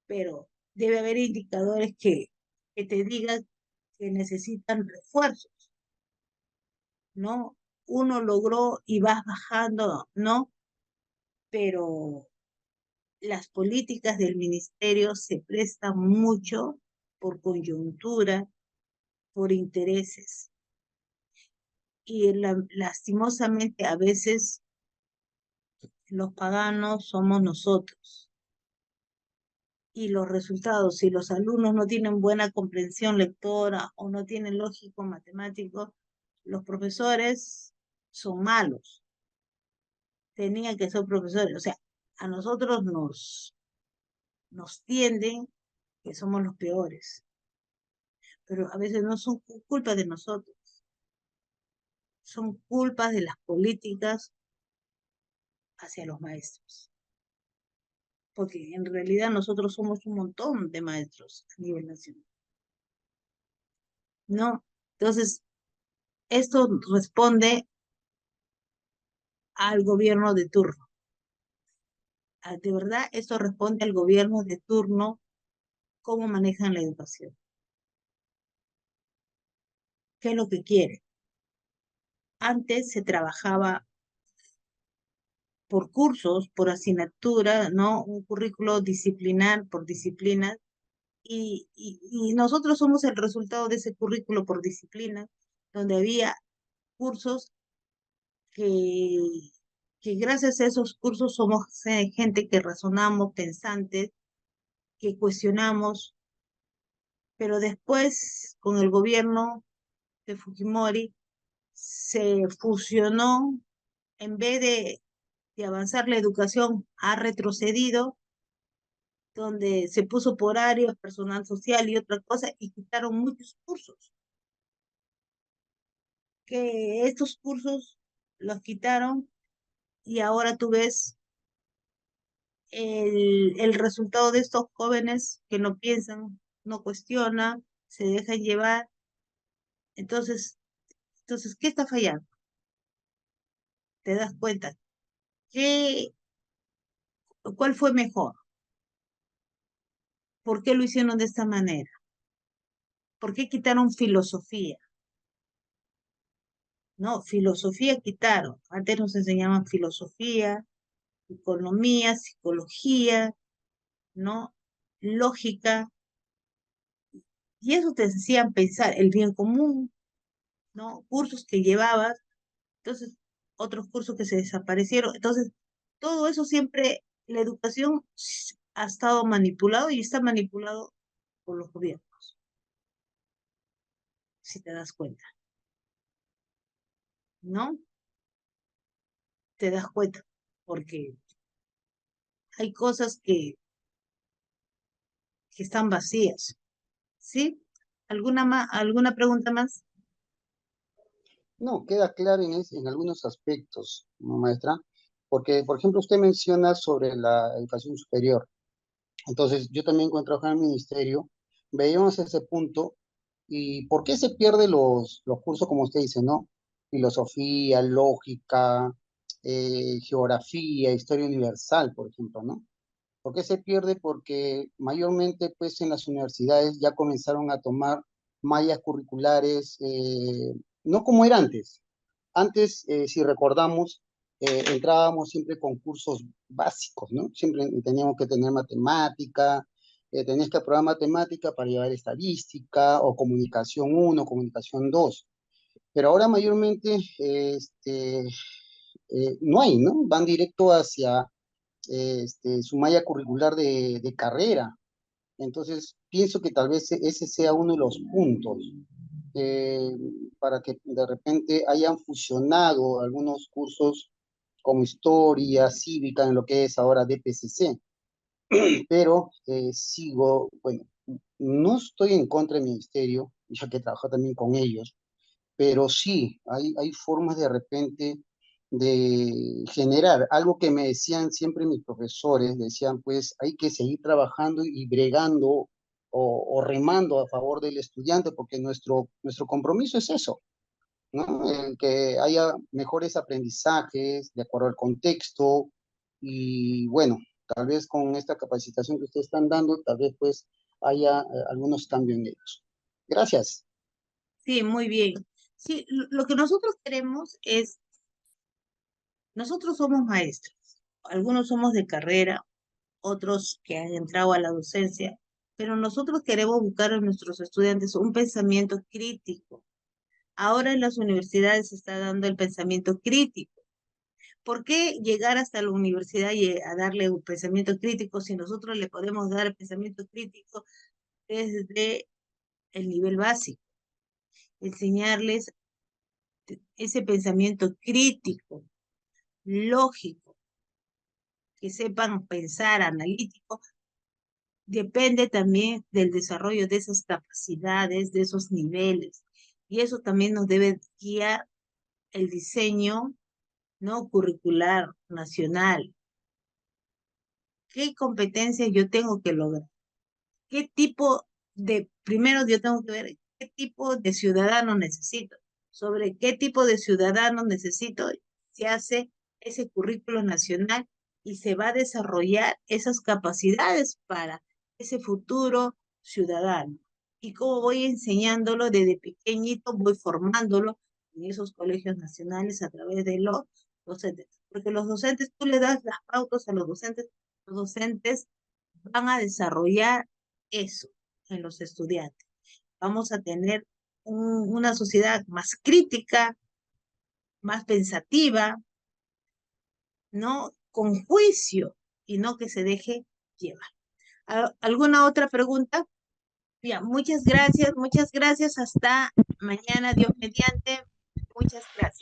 pero debe haber indicadores que te digan que necesitan refuerzos, ¿no? Uno logró y vas bajando, ¿no? Pero las políticas del ministerio se prestan mucho por coyuntura, por intereses. Y lastimosamente a veces los paganos somos nosotros. Y los resultados, si los alumnos no tienen buena comprensión lectora o no tienen lógico matemático, los profesores son malos. Tenían que ser profesores. O sea, a nosotros nos tienden que somos los peores. pero a veces no son culpa de nosotros, son culpas de las políticas hacia los maestros, porque en realidad nosotros somos un montón de maestros a nivel nacional, ¿no? Entonces, esto responde al gobierno de turno. De verdad, esto responde al gobierno de turno, cómo manejan la educación, qué es lo que quieren. Antes se trabajaba por cursos, por asignatura, ¿no? Un currículo disciplinar por disciplina, y nosotros somos el resultado de ese currículo por disciplina, donde había cursos que, que gracias a esos cursos somos gente que razonamos, pensantes, que cuestionamos, pero después con el gobierno de Fujimori se fusionó, en vez de avanzar la educación, ha retrocedido, donde se puso por áreas, personal social y otra cosa, y quitaron muchos cursos, que estos cursos los quitaron y ahora tú ves el resultado de estos jóvenes que no piensan, no cuestionan, se dejan llevar. Entonces, ¿qué está fallando? ¿Te das cuenta? ¿Qué, ¿Cuál fue mejor? ¿Por qué lo hicieron de esta manera? ¿Por qué quitaron filosofía? No, filosofía quitaron. Antes nos enseñaban filosofía, economía, psicología, ¿no? Lógica, y eso te hacían pensar el bien común, ¿no? Cursos que llevabas, entonces otros cursos que se desaparecieron. Entonces, todo eso siempre, la educación ha estado manipulado y está manipulado por los gobiernos, si te das cuenta, ¿no? Te das cuenta, porque hay cosas que están vacías, ¿sí? ¿Alguna pregunta más? No, queda claro en algunos aspectos, ¿no, maestra? Porque, por ejemplo, usted menciona sobre la educación superior. Entonces, yo también cuando trabajaba en el ministerio, veíamos ese punto y por qué se pierden los cursos, como usted dice, ¿no? Filosofía, lógica, geografía, historia universal, por ejemplo, ¿no? ¿Por qué se pierde? Porque mayormente, pues, en las universidades ya comenzaron a tomar mallas curriculares, no como era antes. Antes, si recordamos, entrábamos siempre con cursos básicos, ¿no? Siempre teníamos que tener matemática, tenías que aprobar matemática para llevar estadística o comunicación uno, comunicación 2. Pero ahora mayormente no hay, ¿no? Van directo hacia su malla curricular de carrera. Entonces, pienso que tal vez ese sea uno de los puntos eh, para que de repente hayan fusionado algunos cursos como historia, cívica, en lo que es ahora DPCC. Pero sigo, bueno, no estoy en contra del ministerio, ya que trabajo también con ellos, pero sí, hay formas de repente de generar algo que me decían siempre mis profesores, decían pues hay que seguir trabajando y bregando o remando a favor del estudiante, porque nuestro compromiso es eso, ¿no? El que haya mejores aprendizajes de acuerdo al contexto y bueno, tal vez con esta capacitación que ustedes están dando, tal vez pues haya algunos cambios en ellos. Gracias. Sí, muy bien. Sí, lo que nosotros queremos es, nosotros somos maestros, algunos somos de carrera, otros que han entrado a la docencia, pero nosotros queremos buscar en nuestros estudiantes un pensamiento crítico. Ahora en las universidades se está dando el pensamiento crítico. ¿Por qué llegar hasta la universidad y a darle un pensamiento crítico si nosotros le podemos dar el pensamiento crítico desde el nivel básico? Enseñarles ese pensamiento crítico, lógico, que sepan pensar, analítico, depende también del desarrollo de esas capacidades, de esos niveles. Y eso también nos debe guiar el diseño, ¿no? Curricular nacional. ¿Qué competencias yo tengo que lograr? ¿Qué tipo primero yo tengo que ver qué tipo de ciudadano necesito? Sobre qué tipo de ciudadano necesito, se hace ese currículo nacional y se va a desarrollar esas capacidades para ese futuro ciudadano. Y cómo voy enseñándolo desde pequeñito, voy formándolo en esos colegios nacionales a través de los docentes. Porque los docentes, tú le das las pautas a los docentes van a desarrollar eso en los estudiantes. Vamos a tener una sociedad más crítica, más pensativa, ¿no? Con juicio y no que se deje llevar. ¿Alguna otra pregunta? Bien, muchas gracias, muchas gracias. Hasta mañana, Dios mediante. Muchas gracias.